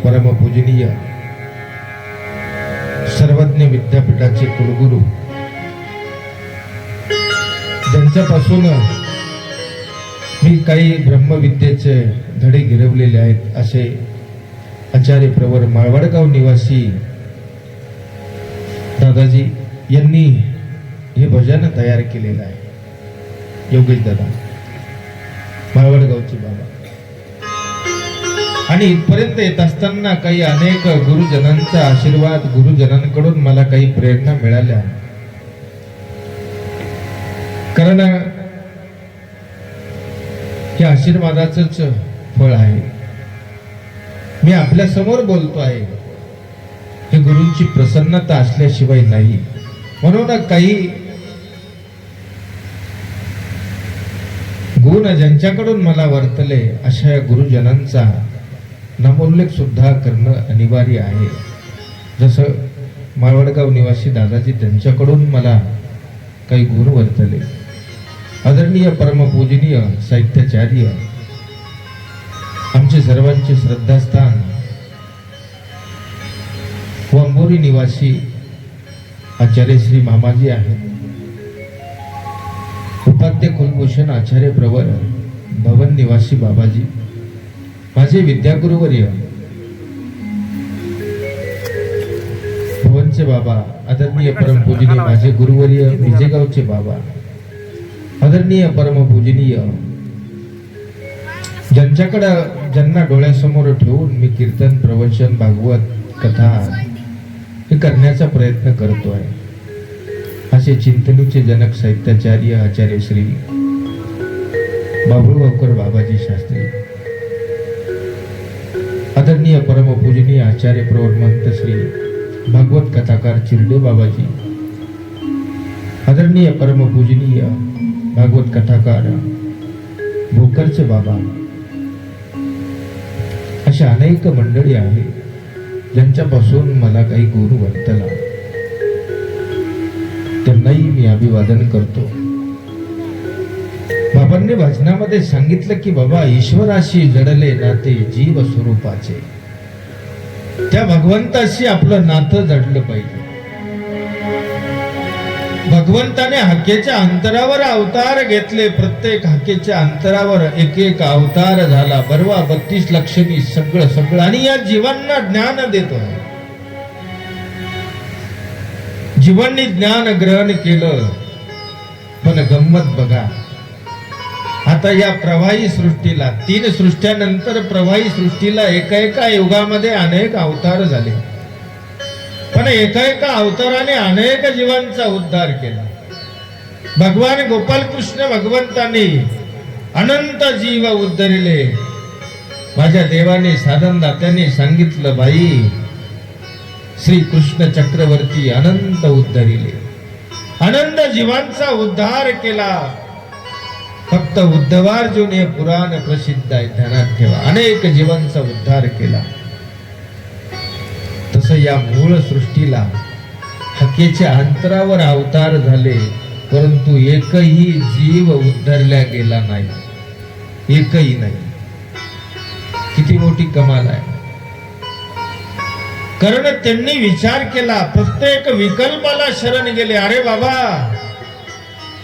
परमपूजनीय सर्वज्ञ विद्यापीठाचे कुलगुरू, ज्यांच्यापासून मी काही ब्रह्मविद्येचे धडे गिरवलेले आहेत असे आचार्य प्रवर माळवाडगाव निवासी दादाजी यांनी हे भजन तयार केलेलं आहे. योगेश दादा माळवाडगावचे बाबा. आणि इथपर्यंत येत असताना काही अनेक गुरुजनांचा आशीर्वाद, गुरुजनांकडून मला काही प्रेरणा मिळाल्या. कारण हे आशीर्वादाचंच फळ आहे. मी आपल्या समोर बोलतो आहे हे गुरूंची प्रसन्नता असल्याशिवाय नाही. म्हणून काही गुण ज्यांच्याकडून मला वर्तले अशा गुरुजनांचा नामोल्लेख सुद्धा करणं अनिवार्य आहे. जसं माळवडगाव निवासी दादाजी, त्यांच्याकडून मला काही गुण वर्तले. आदरणीय परमपूजनीय साहित्याचार्य, आमचे सर्वांचे श्रद्धास्थान वंबोरी निवासी आचार्य श्री मामाजी आहेत. उपाध्य कुलभूषण आचार्य प्रवर भवन निवासी बाबाजी, माझे विद्यागुरुवर्य भवनचे बाबा, आदरणीय परमपूजनीय माझे गुरुवर्य विजयगावचे बाबा, आदरणीय परमपूजनीय ज्यांना डोळ्यासमोर ठेवून मी कीर्तन, प्रवचन, भागवत कथा हे करण्याचा प्रयत्न करतो आहे, असे चिंतनीचे जनक साहित्याचार्य आचार्य श्री बाबुळगावकर बाबाजी शास्त्री, आदरणीय परमपूजनीय आचार्य प्रवर महंत श्री भागवत कथाकार चिरडे बाबाजी, आदरणीय परमपूजनीय भागवत कथाकार भोकरचे बाबा, अशा अनेक मंडळी आहे ज्यांच्यापासून मला काही गुण वर्तला. त्यांनाही मी अभिवादन करतो. बाबांनी भजनामध्ये सांगितलं की बाबा, ईश्वराशी जडले नाते जीव स्वरूपाचे, त्या भगवंताशी आपलं नातं जडलं पाहिजे. भगवंताने हाकेच्या अंतरावर अवतार घेतले. प्रत्येक हाकेच्या अंतरावर एक एक अवतार झाला. बरवा 32 लक्षणी सगळं आणि या जीवांना ज्ञान देतो. जीवांनी ज्ञान ग्रहण केलं. पण गंमत बघा, आता या प्रवाही सृष्टीला 3 सृष्ट्यानंतर प्रवाही सृष्टीला एका युगामध्ये अनेक अवतार झाले. पण एका अवताराने अनेक जीवांचा उद्धार केला. भगवान गोपालकृष्ण भगवंतांनी अनंत जीव उद्धरिले. माझ्या देवाने साधनदात्याने सांगितलं, बाई श्री कृष्ण चक्रवर्ती अनंत उद्धरिले, अनंत जीवांचा उद्धार केला. फक्त उद्धवार्जुन हे पुराण प्रसिद्ध आहे, ध्यानात ठेवा. अनेक जीवांचा उद्धार केला. तसं या मूळ सृष्टीला हकेच्या अंतरावर अवतार झाले, परंतु एकही जीव उद्धरल्या गेला नाही. एकही नाही. किती मोठी कमाल आहे. कारण त्यांनी विचार केला, प्रत्येक विकल्पाला शरण गेले. अरे बाबा,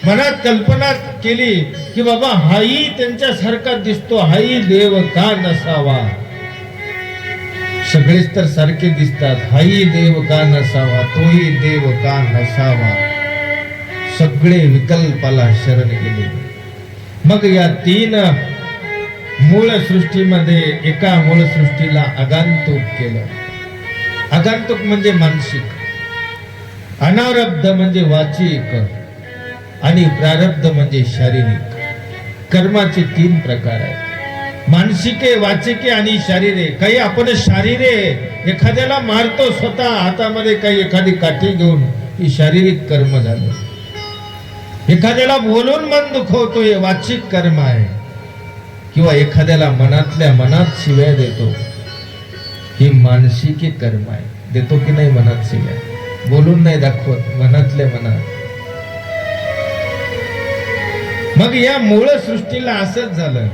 मनात कल्पना केली की बाबा हाही त्यांच्यासारखा दिसतो, हाही देव का नसावा. सगळेच तर सारखे दिसतात. हाही देव का नसावा, तोही देव का नसावा. सगळे विकल्पाला शरण गेले. मग या 3 मूळ सृष्टीमध्ये एका मूळ सृष्टीला आगंतुक केलं. आगंतुक म्हणजे मानसिक, अनारब्ध म्हणजे वाचिक आणि प्रारब्ध म्हणजे शारीरिक. कर्माचे 3 प्रकार आहेत, मानसिके, वाचिके आणि शारीरे. काही आपण शारीरे, एखाद्याला मारतो स्वतः हातामध्ये काही एखादी काठी घेऊन, ही शारीरिक कर्म झालं. एखाद्याला बोलून मन दुखवतो, हे वाचिक कर्म आहे. किंवा एखाद्याला मनातल्या मनात शिव्या देतो, ही मानसिक कर्म आहे. देतो की नाही मनात शिव्या, बोलून नाही दाखवत, मनातल्या मनात. मग या मूळ सृष्टीला असंच झालं.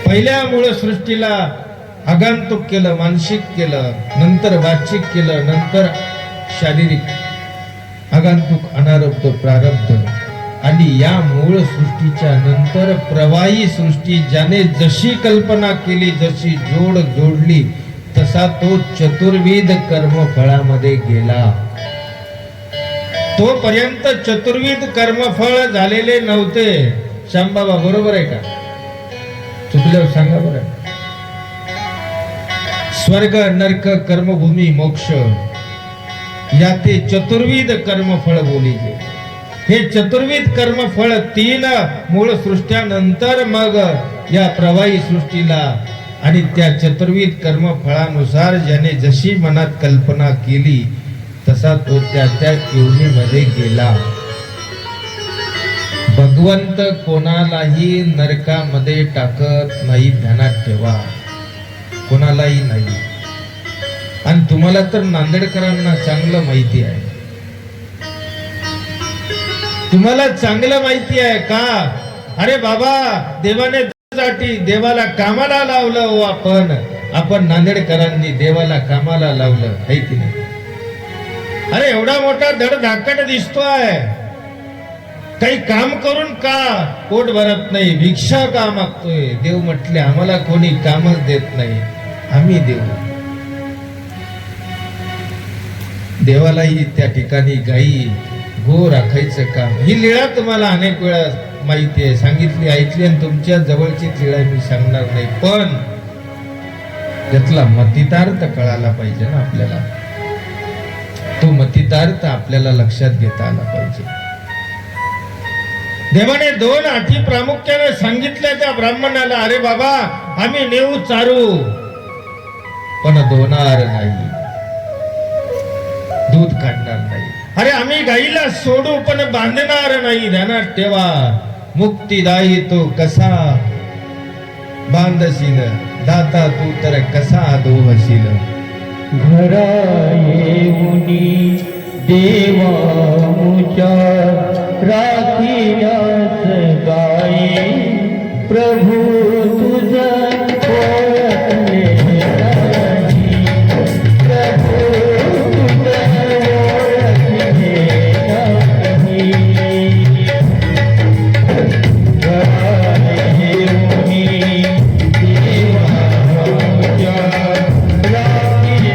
पहिल्या मूळ सृष्टीला आगंतुक केलं, मानसिक केलं, नंतर वाचिक केलं, नंतर शारीरिक, आगंतुक, अनारब्ध, प्रारब्ध, आणि या मूळ सृष्टीच्या नंतर प्रवाही सृष्टी ज्याने जशी कल्पना केली, जशी जोड जोडली, तसा तो चतुर्विध कर्मफळामध्ये गेला. तोपर्यंत चतुर्विध कर्मफळ झालेले नव्हते. श्यामबाबा बरोबर आहे का? चुकल्यावर सांगा बरं. स्वर्ग, नरक, कर्मभूमी, मोक्ष या ते चतुर्विध कर्मफळ बोलिले. हे चतुर्विध कर्मफळ 3 मूळ सृष्ट्यानंतर मग या प्रवाही सृष्टीला, आणि त्या चतुर्विध कर्मफळानुसार ज्याने जशी मनात कल्पना केली तसा तो त्या योनीमध्ये गेला. भगवंत कोणालाही नरकामध्ये टाकत नाही, ध्यानात ठेवा, कोणालाही नाही. आणि तुम्हाला तर नांदेडकरांना चांगलं माहिती आहे, तुम्हाला चांगलं माहिती आहे का? अरे बाबा, देवाने देवाला कामाला लावलं हो. आपण नांदेडकरांनी देवाला कामाला लावलं आहे की नाही? अरे एवढा मोठा धडधाकट दिसतोय, काही काम करून का पोट भरत नाही, भिक्षा का मागतोय? देव म्हटले आम्हाला कोणी कामच देत नाही, आम्ही देऊ. देवालाही त्या ठिकाणी गाई गो राखायचं काम. ही लीळा तुम्हाला अनेक वेळा माहिती आहे, सांगितली, ऐकली, आणि तुमच्या जवळची लीळा मी सांगणार नाही, पण त्यातला मतितार्थ कळाला पाहिजे ना आपल्याला. तो मतितार्थ आपल्याला लक्षात घेता आला पाहिजे. देवाने 2 अटी प्रामुख्याने सांगितल्या त्या ब्राह्मणाला. अरे बाबा, आम्ही नेऊ चारू, पण धुणार नाही, दूध काढणार नाही. अरे आम्ही गाईला सोडू, पण बांधणार नाही. ध्यानात ठेवा, मुक्तीदायी तो कसा बांधशील, दाता तू तर कसा दोहशील. घरा येऊनी देवा मुच्या राखियास गाई, प्रभू तुझ ओळखले नाही, प्रभू तुझ ओळखले नाही. घरा येऊनी देवा मुच्या ओळखले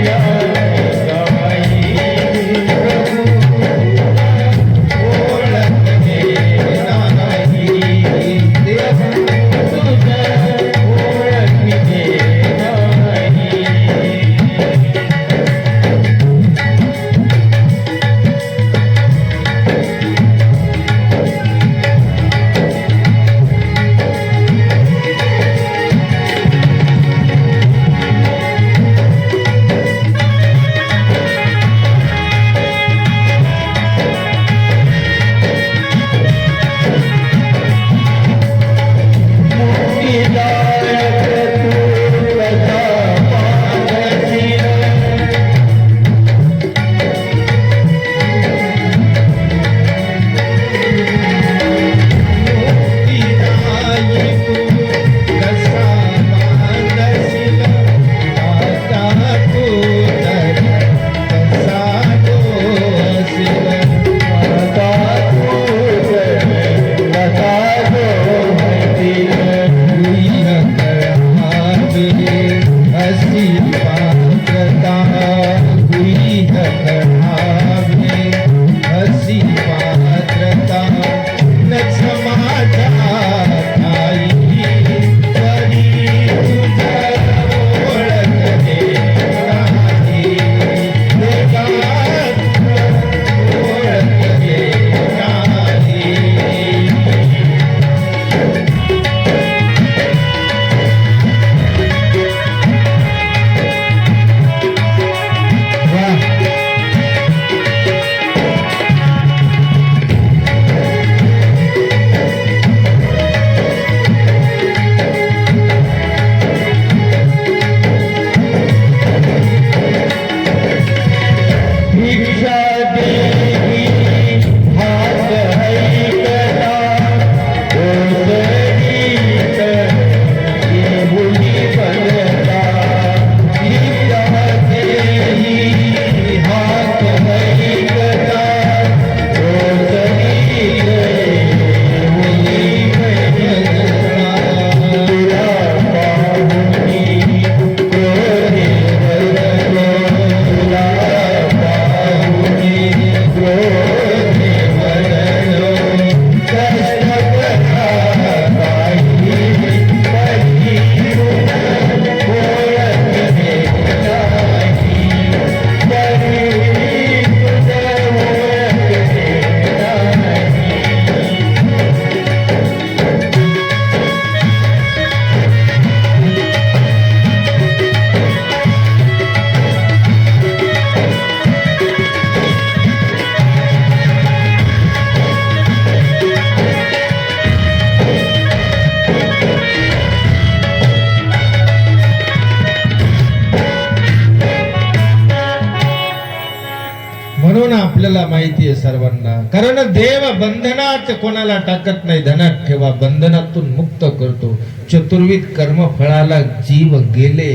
आपल्याला माहिती आहे सर्वांना, कारण देव बंधनात कोणाला टाकत नाही. ध्यानात ठेवा, बंधनातून मुक्त करतो. चतुर्विध कर्मफळाला जीव गेले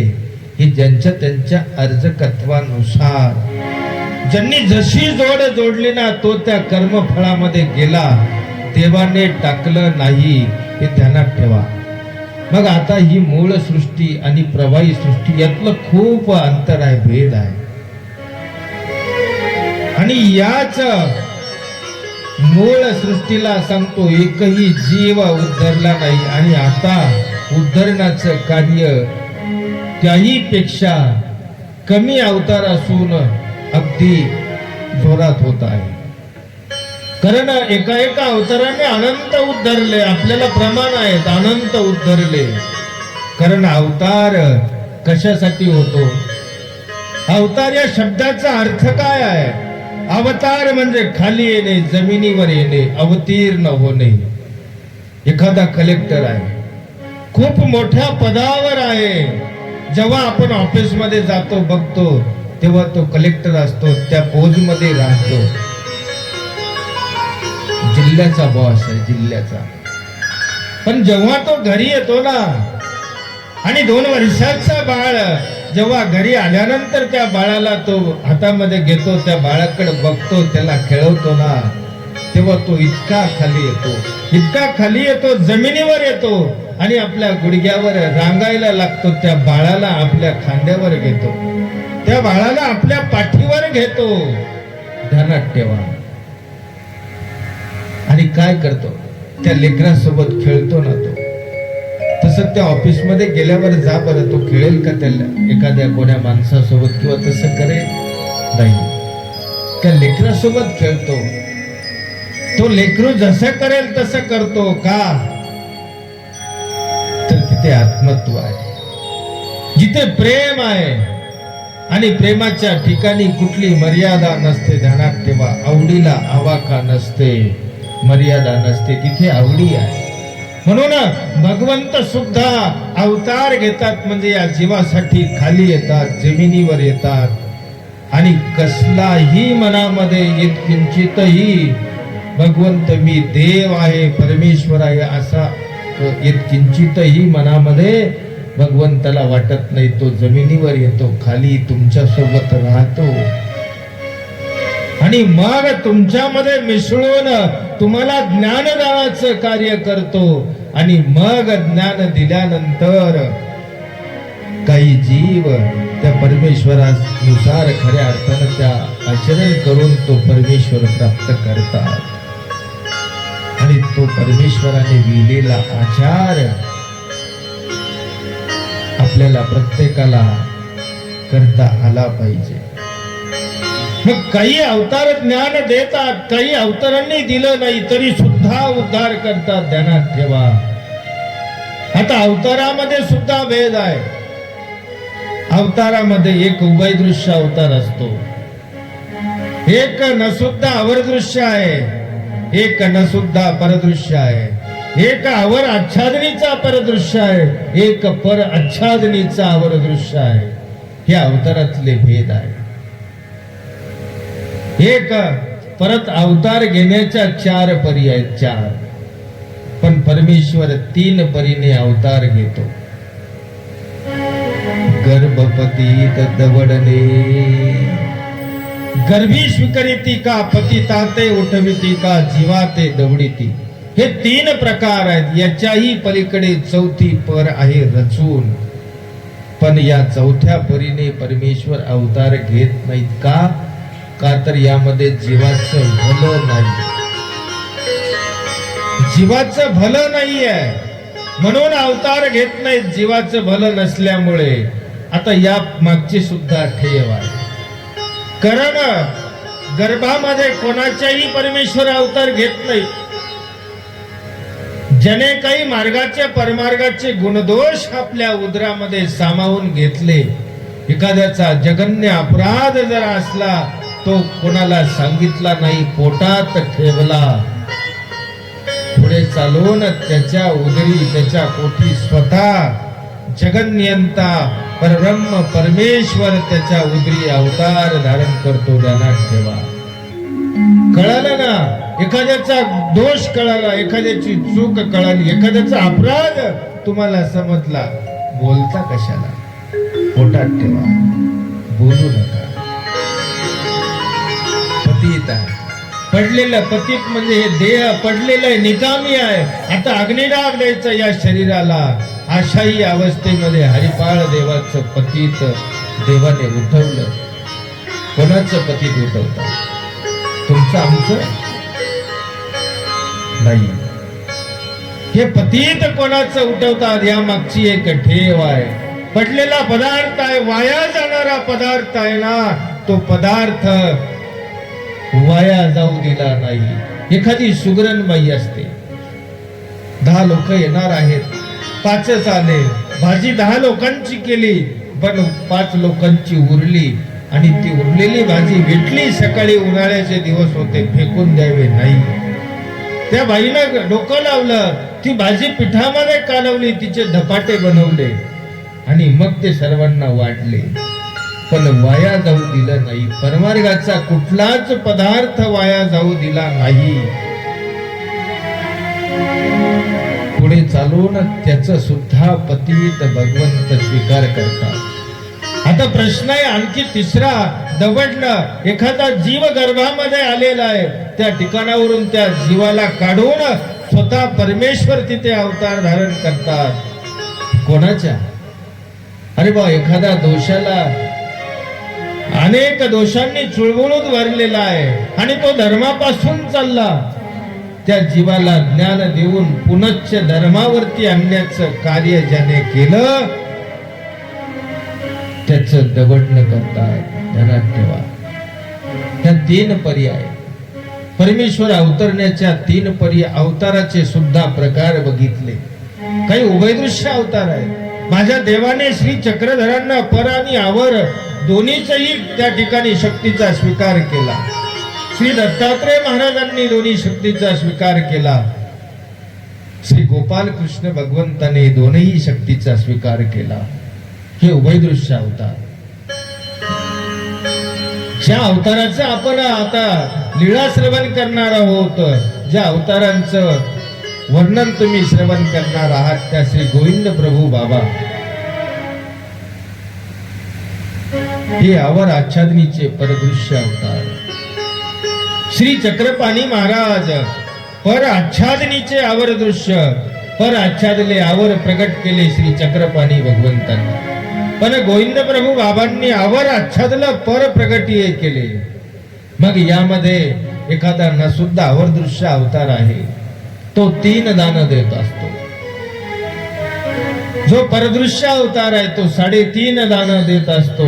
हे ज्यांच्या त्यांच्या अर्जकत्वानुसार, ज्यांनी जशी जोड जोडली ना तो त्या कर्मफळामध्ये गेला. देवाने टाकलं नाही हे ध्यानात ठेवा. मग आता ही मूळ सृष्टी आणि प्रवाही सृष्टी यातलं खूप अंतर आहे, भेद आहे. आणि याच मूळ सृष्टीला सांगतो एकही जीव उद्धरला नाही. आणि आता उद्धरणाचं कार्य त्याही पेक्षा कमी अवतार असून अगदी जोरात होत आहे. कारण एका एका अवताराने अनंत उद्धरले. आपल्याला प्रमाण आहेत, अनंत उद्धरले. कारण अवतार कशासाठी होतो? अवतार या शब्दाचा अर्थ काय आहे? अवतार म्हणजे खाली येणे, जमिनीवर येणे, अवतीर्ण होणे. एखादा कलेक्टर आहे, खूप मोठ्या पदावर आहे. जेव्हा आपण ऑफिस मध्ये जातो बघतो तेव्हा तो कलेक्टर असतो, त्या पोज मध्ये राहतो. जिल्ह्याचा बॉस आहे, जिल्ह्याचा. पण जेव्हा तो घरी येतो ना, आणि 2 वर्षाचा बाळ जेव्हा घरी आल्यानंतर त्या बाळाला तो हातामध्ये घेतो, त्या बाळाकडे बघतो, त्याला खेळवतो ना, तेव्हा तो इतका खाली येतो, इतका खाली येतो, जमिनीवर येतो आणि आपल्या गुडघ्यावर रांगायला लागतो. त्या बाळाला आपल्या खांद्यावर घेतो, त्या बाळाला आपल्या पाठीवर घेतो. ध्यानात ठेवा. आणि काय करतो? त्या लेकरासोबत खेळतो ना तो. तसं त्या ऑफिस मध्ये गेल्यावर जा बरं, तो खेळेल का त्याला एखाद्या कोण्या माणसासोबत? किंवा तसं करेल नाही. त्या लेकरासोबत खेळतो. तो लेकरू जसं करेल तसं करतो. का? तर तिथे आत्मत्व आहे, जिथे प्रेम आहे. आणि प्रेमाच्या ठिकाणी कुठली मर्यादा नसते. ध्यानात ठेवा. आवडीला आवाका नसते, मर्यादा नसते, तिथे आवडी आहे. म्हणून भगवंत सुद्धा अवतार घेतात, म्हणजे या जीवासाठी खाली येतात, जमिनीवर येतात. आणि कसलाही मनामध्ये यत्किंचितही भगवंत मी देव आहे, परमेश्वर आहे असा यत्किंचितही मनामध्ये भगवंताला वाटत नाही. तो जमिनीवर येतो, खाली तुमच्या सोबत राहतो आणि मग तुमच्यामध्ये मिसळून तुम्हाला ज्ञानदानाचं कार्य करतो. आणि मग ज्ञान दिल्यानंतर काही जीव त्या परमेश्वरानुसार खऱ्या अर्थानं त्या आचरण करून तो परमेश्वर प्राप्त करतात. आणि तो परमेश्वराने विहिलेला आचार आपल्याला प्रत्येकाला करता आला पाहिजे. मग काही अवतार ज्ञान देतात, काही अवतारांनी दिलं नाही तरी सुद्धा उद्धार करतात. ध्यानात ठेवा. आता अवतारामध्ये सुद्धा भेद आहे. अवतारामध्ये एक उभयदृश्य अवतार असतो, एक नसुद्धा अवरदृश्य आहे, एक नसुद्धा परदृश्य आहे, एक अवर आच्छादनीचा परदृश्य आहे, एक पर आच्छादनीचा अवरदृश्य आहे. हे अवतारातले भेद आहे. एक परत अवतार घेण्याच्या 4 परी आहेत, 4. पण परमेश्वर 3 परीने अवतार घेतो. गर्भपतीत दवडणे, गर्भी स्वीकरिती का, पतिताते उठविती का, जीवाते दवडिती. हे 3 प्रकार आहेत. याच्याही पलीकडे 4थी पर आहे रचून. पण या 4थ्या परीने परमेश्वर अवतार घेत नाहीत. का तर यामध्ये जीवाचं भलं नाही, जीवाचं भलं नाहीये म्हणून अवतार घेत नाहीत. जीवाचं भलं नसल्यामुळे. आता या मागची सुद्धा ठेव आहे. कारण गर्भामध्ये कोणाच्याही परमेश्वर अवतार घेत नाही. ज्याने काही मार्गाचे परमार्गाचे गुणदोष आपल्या उदरामध्ये सामावून घेतले, एखाद्याचा जघन्य अपराध जर असला तो कोणाला सांगितला नाही, पोटात ठेवला, पुढे चालून त्याच्या उदरी त्याच्या पोटी स्वतः जगन्यंता परब्रह्म परमेश्वर त्याच्या उदरी अवतार धारण करतो. ध्यानात ठेवा. कळालं ना, एखाद्याचा दोष कळाला, एखाद्याची चूक कळाली, एखाद्याचा अपराध तुम्हाला समजला, बोलता कशाला? पोटात ठेवा, बोलू नका. पतित आहे, पडलेलं पतित म्हणजे हे देह पडलेलं आहे, निकामी आहे. आता अग्निडाग द्यायचं या शरीराला. अशाही अवस्थेमध्ये हरिपाळ देवाचं पतित देवाने उठवलं. कोणाचं पतित उठवतात? तुमचं, आमचं नाही. हे पतित कोणाचं उठवतात या मागची एक ठेव आहे. पडलेला पदार्थ आहे, वाया जाणारा पदार्थ आहे ना, तो पदार्थ वाया जाऊ दिला नाही. एखादी सुगरणबाई असते, 10 लोक येणार आहेत, 5च आले, भाजी 10 लोकांची केली, पण 5 लोकांची उरली आणि ती उरलेली भाजी भेटली. सकाळी उन्हाळ्याचे दिवस होते, फेकून द्यावे नाही. त्या बाईनं डोकं लावलं, ती भाजी पिठामध्ये कालवली, तिचे धपाटे बनवले आणि मग ते सर्वांना वाढले, पण वाया जाऊ दिलं नाही. परमार्गाचा कुठलाच पदार्थ वाया जाऊ दिला नाही. पुढे चालून त्याचं सुद्धा पतित भगवंत स्वीकार करतात. आता प्रश्न आहे आणखी तिसरा, दवडलं. एखादा जीव गर्भामध्ये आलेला आहे, त्या ठिकाणावरून त्या जीवाला काढून स्वतः परमेश्वर तिथे अवतार धारण करतात. कोणाच्या? अरे बा, एखादा दोषाला अनेक दोषांनी चुळबुळून भरलेला आहे आणि तो धर्मापासून चालला, त्या जीवाला ज्ञान देऊन पुनश्च धर्मावरती आणण्याचं कार्य ज्याने केलं, त्याचं दवडणं करतात. ध्यानात ठेवा, त्या 3 पर्याय, परमेश्वर अवतरण्याच्या 3 पर्याय, अवताराचे सुद्धा प्रकार बघितले. काही उभयदृश्य अवतार आहे. माझ्या देवाने श्री चक्रधरांना पर आणि आवर दोन्हीचाही त्या ठिकाणी शक्तीचा स्वीकार केला. श्री दत्तात्रय महाराजांनी दोन्ही शक्तीचा स्वीकार केला. श्री गोपाल कृष्ण भगवंताने दोनही शक्तीचा स्वीकार केला. हे उभयदृश्य अवतार. ज्या अवताराचं आपण आता लीळा श्रवण करणार आहोत, ज्या अवतारांचं वर्णन तुम्ही श्रवण करणार आहात, त्या श्री गोविंद प्रभू बाबा हे आवर आच्छादनीचे परदृश्य अवतार. श्री चक्रपाणी महाराज पर आच्छादनीचे आवर दृश्य, पर आच्छादले आवर प्रगट केले श्री चक्रपाणी भगवंतांनी. पण गोविंद प्रभू बाबांनी आवर आच्छादलं, पर प्रगटीय केले. मग यामध्ये एखादा न सुद्धा आवर दृश्य अवतार आहे, तो 3 दान देत असतो. जो परदृश्य अवतार आहे तो 3.5 दान देत असतो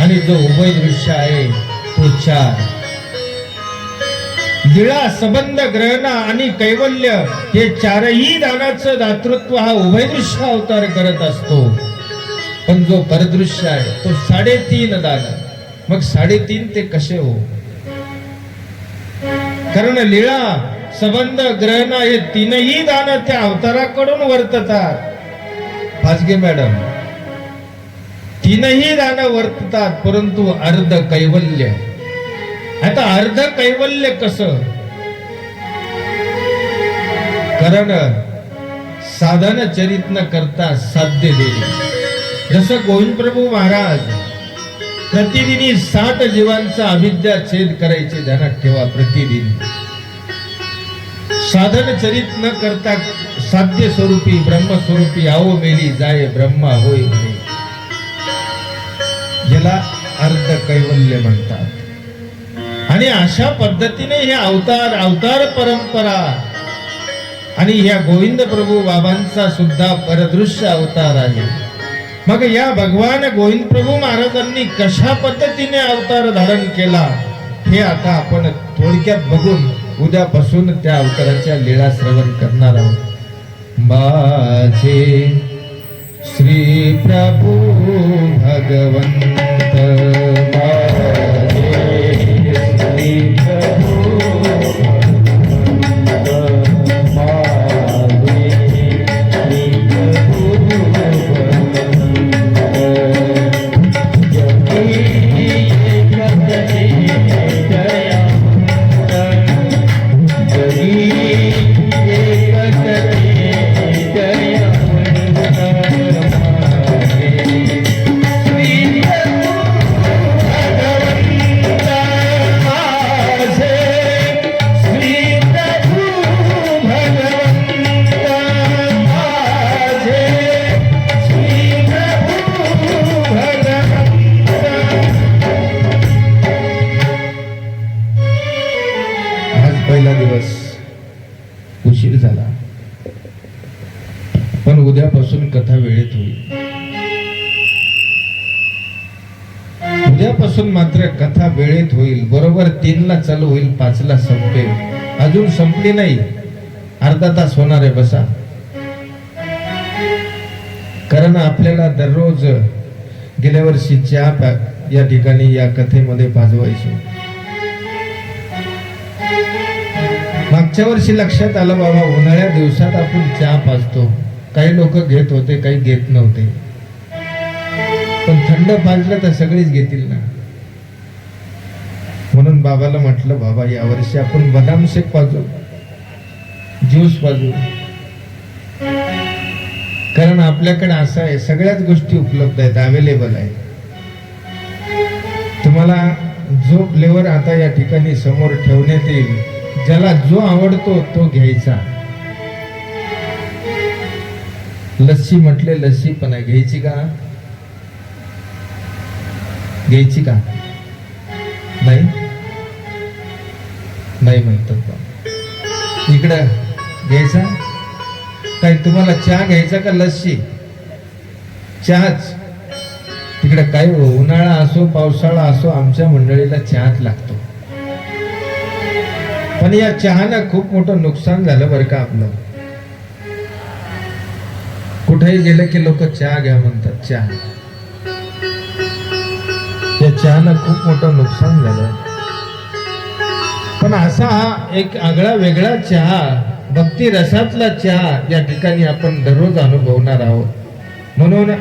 आणि जो उभय दृश्य आहे तो 4. लीळा, संबंध, ग्रहण आणि कैवल्य हे 4ही दानाचं दातृत्व हा उभय दृश्य अवतार करत असतो. पण जो परदृश्य आहे तो 3.5 दान. मग 3.5 ते कसे हो? कारण लीळा, संबंध, ग्रहण हे 3ही दान त्या अवताराकडून वर्ततात. भाजगे मॅडम, 3ही दान वर्ततात, परंतु अर्ध कैवल्य. आता अर्ध कैवल्य कसं? कारण साधन चरित न करता साध्य देणे. जसं गोविंद प्रभू महाराज प्रतिदिनी 60 जीवांचा अविद्या छेद करायचे. ध्यानात ठेवा, प्रतिदिनी. साधन चरित न करता साध्य स्वरूपी ब्रह्मस्वरूपी आओ मेली जाय ब्रह्मा होय म्हणे. याला अर्ध कैवल्य म्हणतात. आणि अशा पद्धतीने हे अवतार परंपरा आणि ह्या गोविंद प्रभू बाबांचा सुद्धा परदृश्य अवतार आहे. मग या भगवान गोविंद प्रभू महाराजांनी कशा पद्धतीने अवतार धारण केला हे आता आपण थोडक्यात बघून उद्यापासून त्या अवताराच्या लीळा श्रवण करणार आहोत. माझे श्री प्रभू भगवंत, माझे श्री प्रभू म्हणून उद्यापासून कथा वेळेत होईल. उद्यापासून मात्र कथा वेळेत होईल. बरोबर 3ला चालू होईल, 5ला संपेल. अजून संपली नाही, अर्धा तास होणार आहे. बसा. कारण आपल्याला दररोज गेल्या वर्षी चहा या ठिकाणी या कथेमध्ये पाजवायचो. मागच्या वर्षी लक्षात आलं बाबा, उन्हाळ्या दिवसात आपण चहा पाजतो. काही लोक घेत होते, काही घेत नव्हते. पण थंड पाजलं तर सगळीच घेतील ना. म्हणून बाबाला म्हटलं, बाबा या वर्षी आपण बदाम शेक पाजू, ज्यूस पाजू. कारण आपल्याकडे असं आहे, सगळ्याच गोष्टी उपलब्ध आहेत, अवेलेबल आहेत. तुम्हाला जो फ्लेवर आता या ठिकाणी समोर ठेवण्यात येईल, ज्याला जो आवडतो तो घ्यायचा. लस्सी म्हटले, लस्सी पण आहे, घ्यायची का? घ्यायची का? नाही नाही म्हणतात बा. इकडं घ्यायचा काय? तुम्हाला चहा घ्यायचा का लस्सी? चहाच. तिकडे काय हो, उन्हाळा असो पावसाळा असो, आमच्या मंडळीला चहाच लागतो. पण या चहानं खूप मोठं नुकसान झालं बरं का आपलं. कुठेही गेलं की लोक चहा घ्या म्हणतात. चहा, या चहानं खूप मोठं नुकसान झालं. पण असा हा एक आगळा वेगळा चहा, भक्ती रसातला चहा या ठिकाणी आपण दररोज अनुभवणार आहोत. म्हणून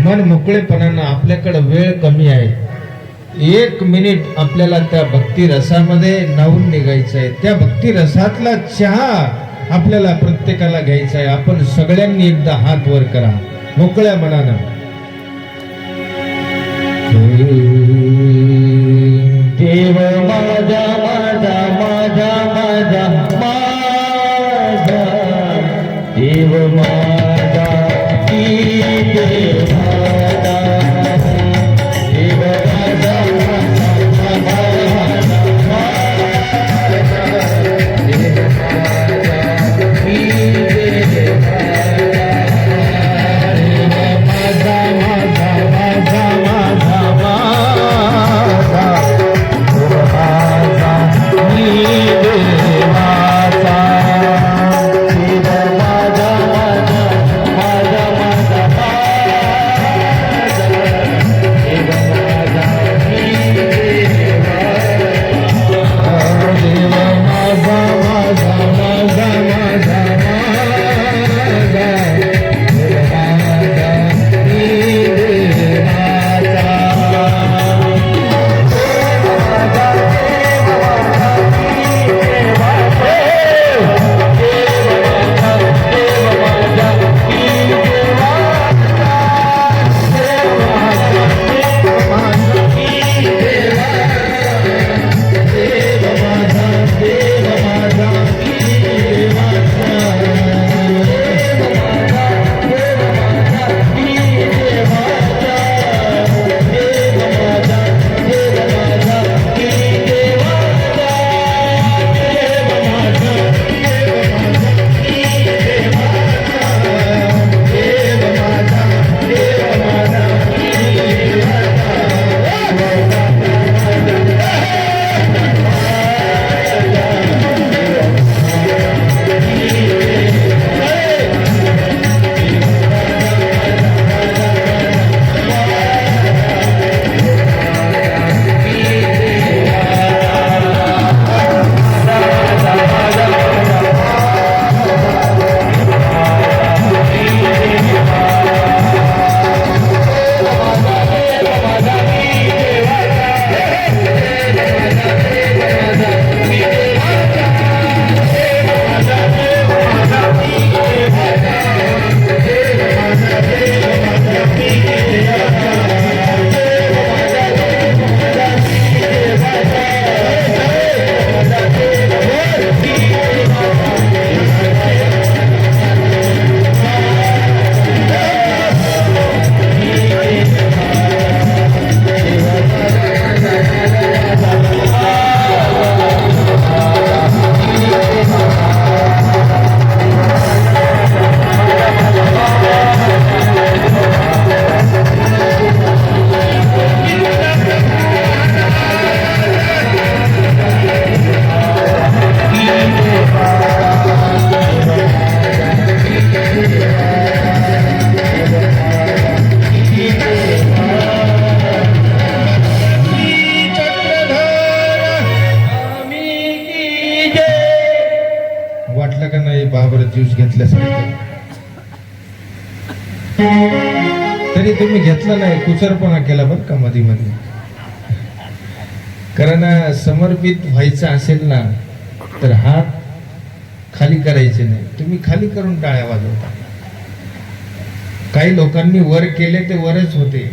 मन मोकळेपणानं, आपल्याकडे वेळ कमी आहे, 1 मिनिट आपल्याला त्या भक्ती रसामध्ये न्हावून निघायचं आहे. त्या भक्ती रसातला चहा आपल्याला प्रत्येकाला घ्यायचा आहे. आपण सगळ्यांनी एकदा हात वर करा मोकळ्या मनानं. देव माझा माझा माझा माझा माझा देव माझा की देव माझा देव माझा घेतल्यासारखं. तरी तुम्ही घेतलं नाही, कुचरपणा केला बरं का मध्ये मध्ये. कारण समर्पित व्हायचं असेल ना तर हात खाली करायचे नाही. तुम्ही खाली करून टाळ्या वाजवता. काही लोकांनी वर केले ते वरच होते.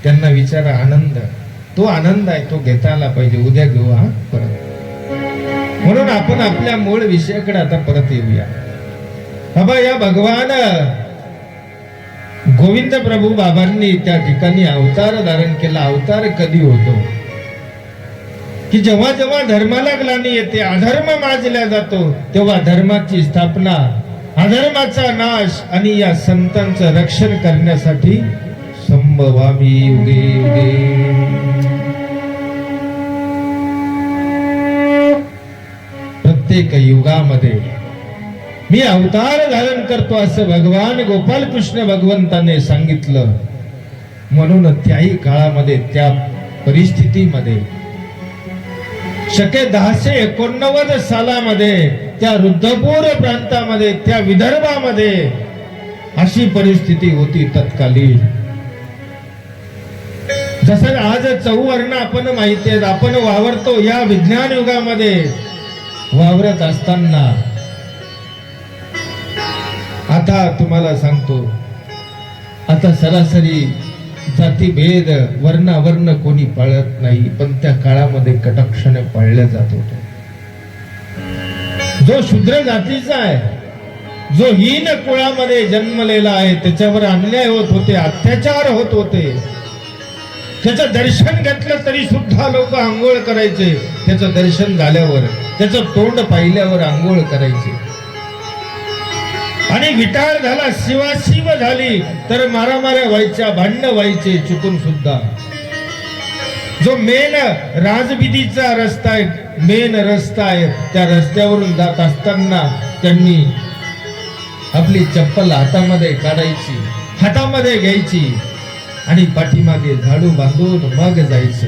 त्यांना विचारा आनंद, तो आनंद आहे तो घेता आला पाहिजे. उद्या घेऊ हा परत. म्हणून आपण आपल्या मूळ विषयाकडे आता परत येऊया. बाबा या भगवान गोविंद प्रभू बाबांनी त्या ठिकाणी अवतार धारण केला. अवतार कधी होतो की जेव्हा जेव्हा धर्माला ग्लानी येते, अधर्म माजल्या जातो, तेव्हा धर्माची स्थापना, अधर्माचा नाश आणि या संतांचं रक्षण करण्यासाठी संभवामी युगे युगे. प्रत्येक युगामध्ये मी अवतार धारण करतो असं भगवान गोपाल कृष्ण भगवंताने सांगितलं. म्हणून त्याही काळामध्ये त्या परिस्थितीमध्ये शके 1089 सालामध्ये त्या रुद्रपूर प्रांतामध्ये, त्या विदर्भामध्ये अशी परिस्थिती होती तत्कालीन. जसं आज चौवर्ण आपण माहिती आहे, आपण वावरतो या विज्ञान युगामध्ये. वावरत असताना आता तुम्हाला सांगतो, आता सरासरी जातीभेद वर्णावर्ण कोणी पाळत नाही, पण त्या काळामध्ये कटाक्षाने पाळल्या जात होते. जो शूद्र जातीचा आहे, जो हीन कुळामध्ये जन्मलेला आहे, त्याच्यावर अन्याय होत होते, अत्याचार होत होते. त्याचं दर्शन घेतलं तरी सुद्धा लोक आंघोळ करायचे. त्याचं दर्शन झाल्यावर, त्याचं तोंड पाहिल्यावर आंघोळ करायचे. आणि विटाळ झाला, शिवाशिव झाली तर मारामाऱ्या व्हायच्या, भांडणं व्हायचे चुकून सुद्धा. जो मेन राजविधीचा रस्ता आहे, मेन रस्ता आहे, त्या रस्त्यावरून जात असताना त्यांनी आपली चप्पल हातामध्ये काढायची, हातामध्ये घ्यायची आणि पाठीमागे झाडू बांधून मग जायचं.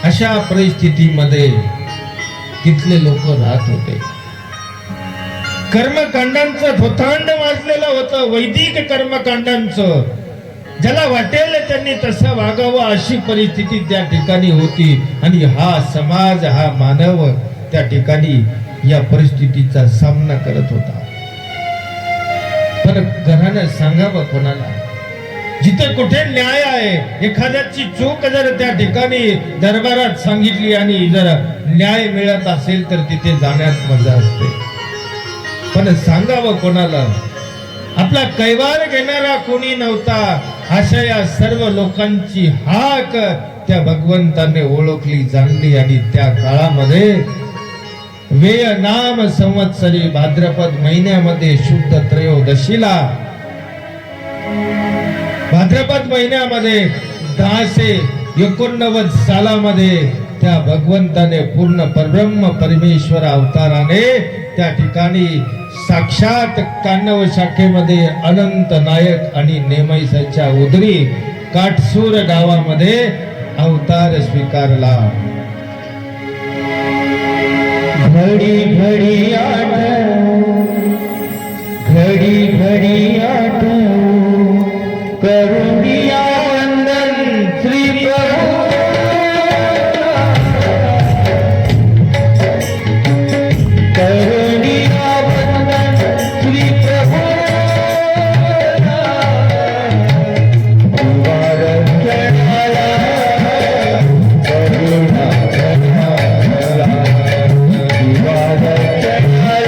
अशा परिस्थितीमध्ये तिथले लोक राहत होते. कर्मकांडांचं थोतांड वाजलेलं होतं, वैदिक कर्मकांडांचं. ज्याला वाटेल त्यांनी तसं वागावं अशी परिस्थिती त्या ठिकाणी होती. आणि हा समाज, हा मानव त्या ठिकाणी या परिस्थितीचा सामना करत होता. पण घरानं सांगावं कोणाला? जिथे कुठे न्याय आहे, एखाद्याची चूक जर त्या ठिकाणी दरबारात सांगितली आणि जर न्याय मिळत असेल तर तिथे जाण्यात मजा असते. पण सांगावं कोणाला? आपला कैवार घेणारा कोणी नव्हता. अशा या सर्व लोकांची हाक त्या भगवंताने ओळखली, जाणली. आणि त्या काळामध्ये वेय नाम संवत्सरी भाद्रपद महिन्यामध्ये शुद्ध त्रयोदशीला, भाद्रपद महिन्यामध्ये 1089 सालामध्ये त्या भगवंताने पूर्ण परब्रह्म परमेश्वर अवताराने त्या ठिकाणी साक्षात कान्हव शाखेमध्ये अनंत नायक आणि नेमैसाच्या उदरी काटसूर गावामध्ये अवतार स्वीकारला. घडी घडी आठव, घडी घडी आठव, करून दिया वंदन श्री प्रभु. करून दिया वंदन श्री प्रभु. द्वार चढाला करुणा करुणा, द्वार चढाला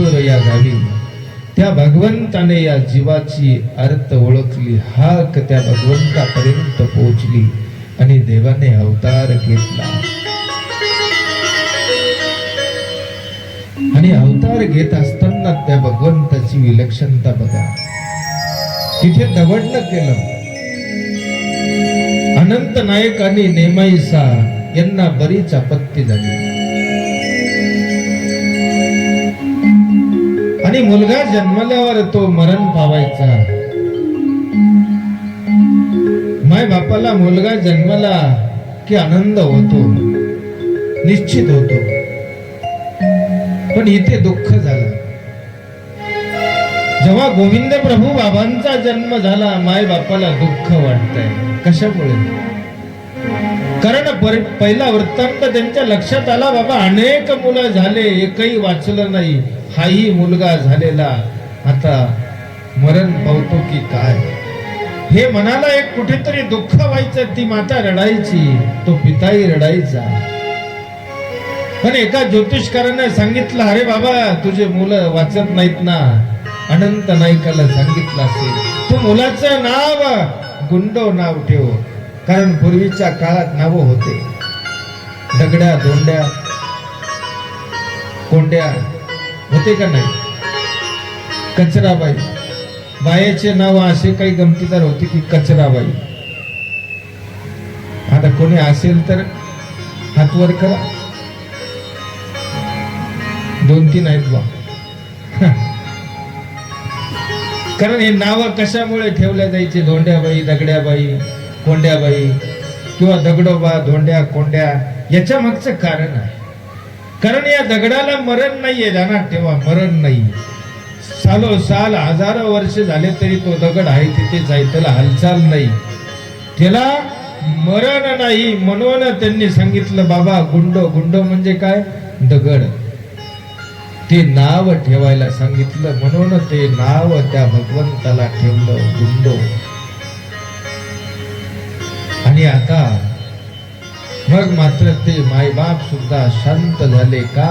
मयूर या गावी त्या भगवंताने या जीवाची अर्थ ओळखली, हाक त्या भगवंतापर्यंत पोहोचली आणि देवाने अवतार घेतला. आणि अवतार घेत असताना त्या भगवंताची विलक्षणता बघा. तिथे दवडलं केलं. अनंत नायक आणि नेमाईसा यांना बरीच आपत्ती झाली आणि मुलगा जन्मल्यावर तो मरण पावायचा. माय बापाला मुलगा जन्मला की आनंद होतो, निश्चित होतो. पण इथे दुःख झालं. जेव्हा गोविंद प्रभू बाबांचा जन्म झाला, माय बापाला दुःख वाटतंय. कशामुळे? कारण पहिला वृत्तांत त्यांच्या लक्षात आला, बाबा अनेक मुलं झाले, एकही वाचलं नाही. हाही मुलगा झालेला, आता मरण पावतो की काय? हे मनाला एक कुठेतरी दुःख व्हायचं. ती माता रडायची, तो पिताही रडायचा. पण एका ज्योतिषकाराने सांगितलं, अरे बाबा तुझे मुलं वाचत नाहीत ना. अनंत नाईकाला सांगितलं असेल, तू मुलाचं नाव गुंडो नाव ठेव. कारण पूर्वीच्या काळात नाव होते, दगड्या दोंड्या कोंड्या होते का नाही. कचराबाई, बायाचे नाव असे काही गमतीदार होते की कचराबाई. आता कोणी असेल तर हातवर करा. 2-3 आहेत बा. कारण हे नाव कशामुळे ठेवल्या जायचे? धोंड्याबाई, दगड्याबाई, कोंड्याबाई किंवा दगडोबा, धोंड्या, कोंड्या. याच्या मागचं कारण आहे. कारण या दगडाला मरण नाहीये. ध्यानात ठेवा, मरण नाही. सालोसाल हजारो वर्ष झाले तरी तो दगड आहे तिथेच आहे, त्याला हालचाल नाही, त्याला मरण नाही. म्हणून त्यांनी सांगितलं, बाबा गुंडो. गुंडो म्हणजे काय? दगड. ते नाव ठेवायला सांगितलं, म्हणून ते नाव त्या भगवंताला ठेवलं, गुंडो. आणि आता मग मात्र ते मायबाप सुद्धा शांत झाले. का?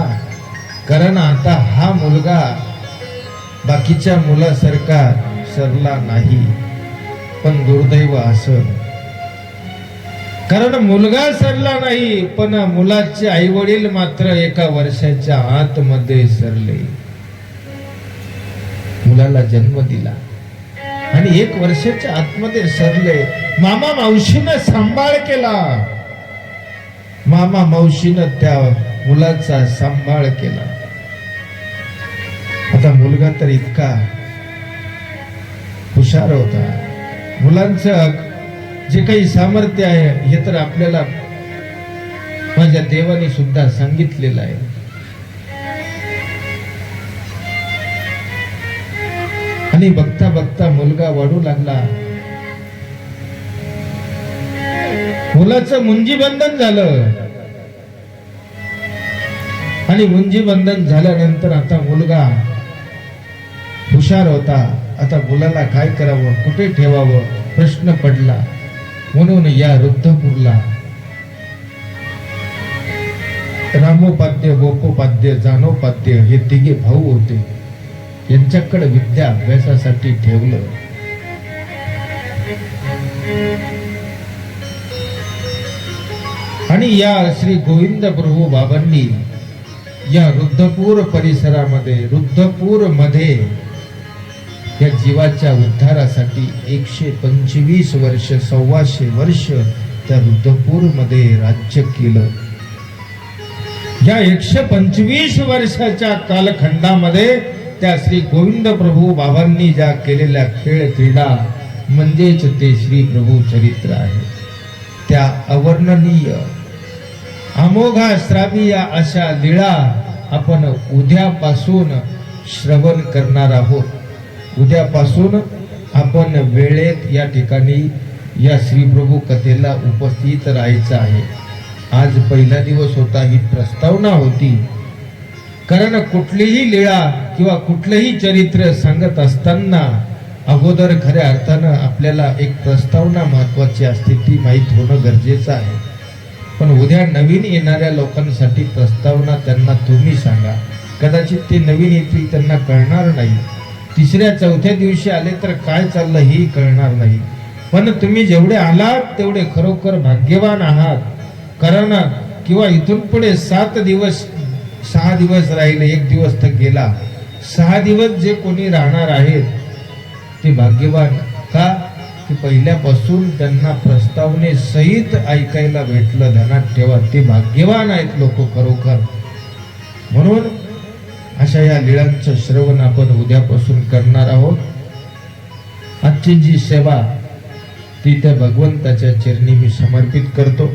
कारण आता हा मुलगा बाकीच्या मुलासारखा सरला नाही. पण दुर्दैव असं, कारण मुलगा सरला नाही, पण मुलाचे आई वडील मात्र 1 वर्षाच्या आतमध्ये सरले. मुलाला जन्म दिला आणि 1 वर्षाच्या आतमध्ये सरले. मामा मावशीनं सांभाळ केला. मामा मावशीनं त्या मुलाचा सांभाळ केला. आता मुलगा तर इतका हुशार होता. मुलांचं जे काही सामर्थ्य आहे हे तर आपल्याला माझ्या देवाने सुद्धा सांगितलेलं आहे. आणि बघता बघता मुलगा वाढू लागला. मुलाचं मुंजीबंधन झालं आणि मुंजीबंधन झाल्यानंतर आता मुलगा हुशार होता. आता मुलाला काय करावं, कुठे ठेवावं प्रश्न पडला. म्हणून या रुद्धपूरला रामोपाध्य, गोपोपाध्य, जानोपाध्य हे 3 भाऊ होते. यांच्याकडे विद्या अभ्यासासाठी ठेवलं. आणि या श्री गोविंद प्रभू बाबांनी या रुद्धपूर परिसरामध्ये, रुद्धपूर मध्ये या जीवाच्या उद्धारासाठी 125 वर्ष, 125 वर्ष त्या रुद्धपूर मध्ये राज्य केलं. या 125 वर्षाच्या कालखंडामध्ये त्या श्री गोविंद प्रभू बाबांनी ज्या केलेल्या खेळ क्रीडा म्हणजेच ते श्री प्रभू चरित्र आहे, त्या अवर्णनीय अमोघा श्राव्य अशा लीळा आपण उद्यापासून श्रवण करणार आहोत. उद्यापासून आपण वेळेत या ठिकाणी या श्री प्रभू कथेला उपस्थित राहायचं आहे. आज पहिला दिवस होता, ही प्रस्तावना होती. कारण कुठलीही लीळा किंवा कुठलंही चरित्र सांगत असताना अगोदर खऱ्या अर्थानं आपल्याला एक प्रस्तावना महत्वाची असते, ती माहीत होणं गरजेचं आहे. पण उद्या नवीन येणाऱ्या लोकांसाठी प्रस्तावना त्यांना तुम्ही सांगा. कदाचित ते नवीन येतील, त्यांना कळणार नाही. तिसऱ्या चौथ्या दिवशी आले तर काय चाललं हेही कळणार नाही. पण तुम्ही जेवढे आलात तेवढे खरोखर भाग्यवान आहात. कारण किंवा इथून पुढे 7 दिवस 6 दिवस राहिले, 1 दिवस तर गेला. 6 दिवस जे कोणी राहणार आहेत ते भाग्यवान. का की पहिल्यापासून त्यांना प्रस्तावने सहित ऐकायला भेटलं. ध्यानात ठेवा, ते भाग्यवान आहेत लोक खरोखर. म्हणून अशा या लीळांचं श्रवण आपण उद्यापासून करणार आहोत. आजची जी सेवा ती त्या भगवंताच्या चरणी मी समर्पित करतो.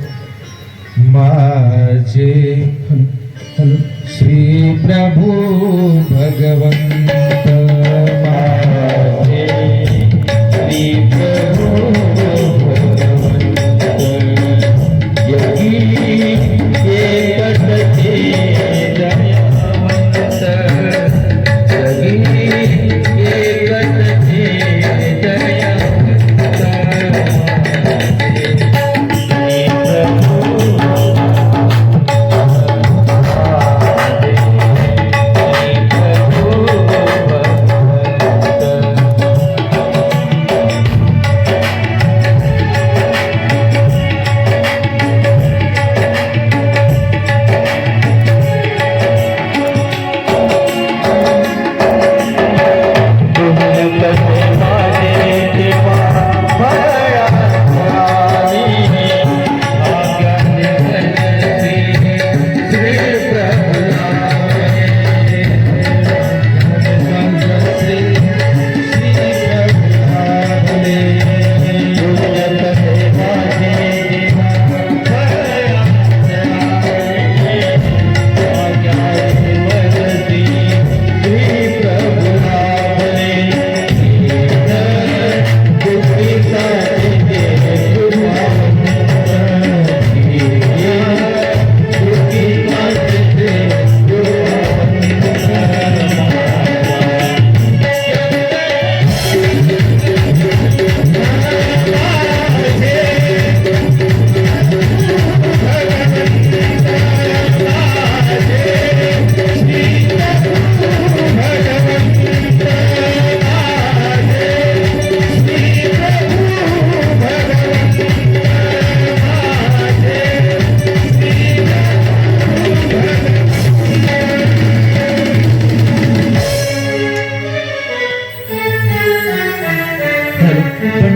माझे श्री प्रभू भगवंत, माझे श्री प्रभू भगवंत, योगी एकटते दयावंत, योगी एकटते दयावंत,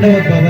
दंडवत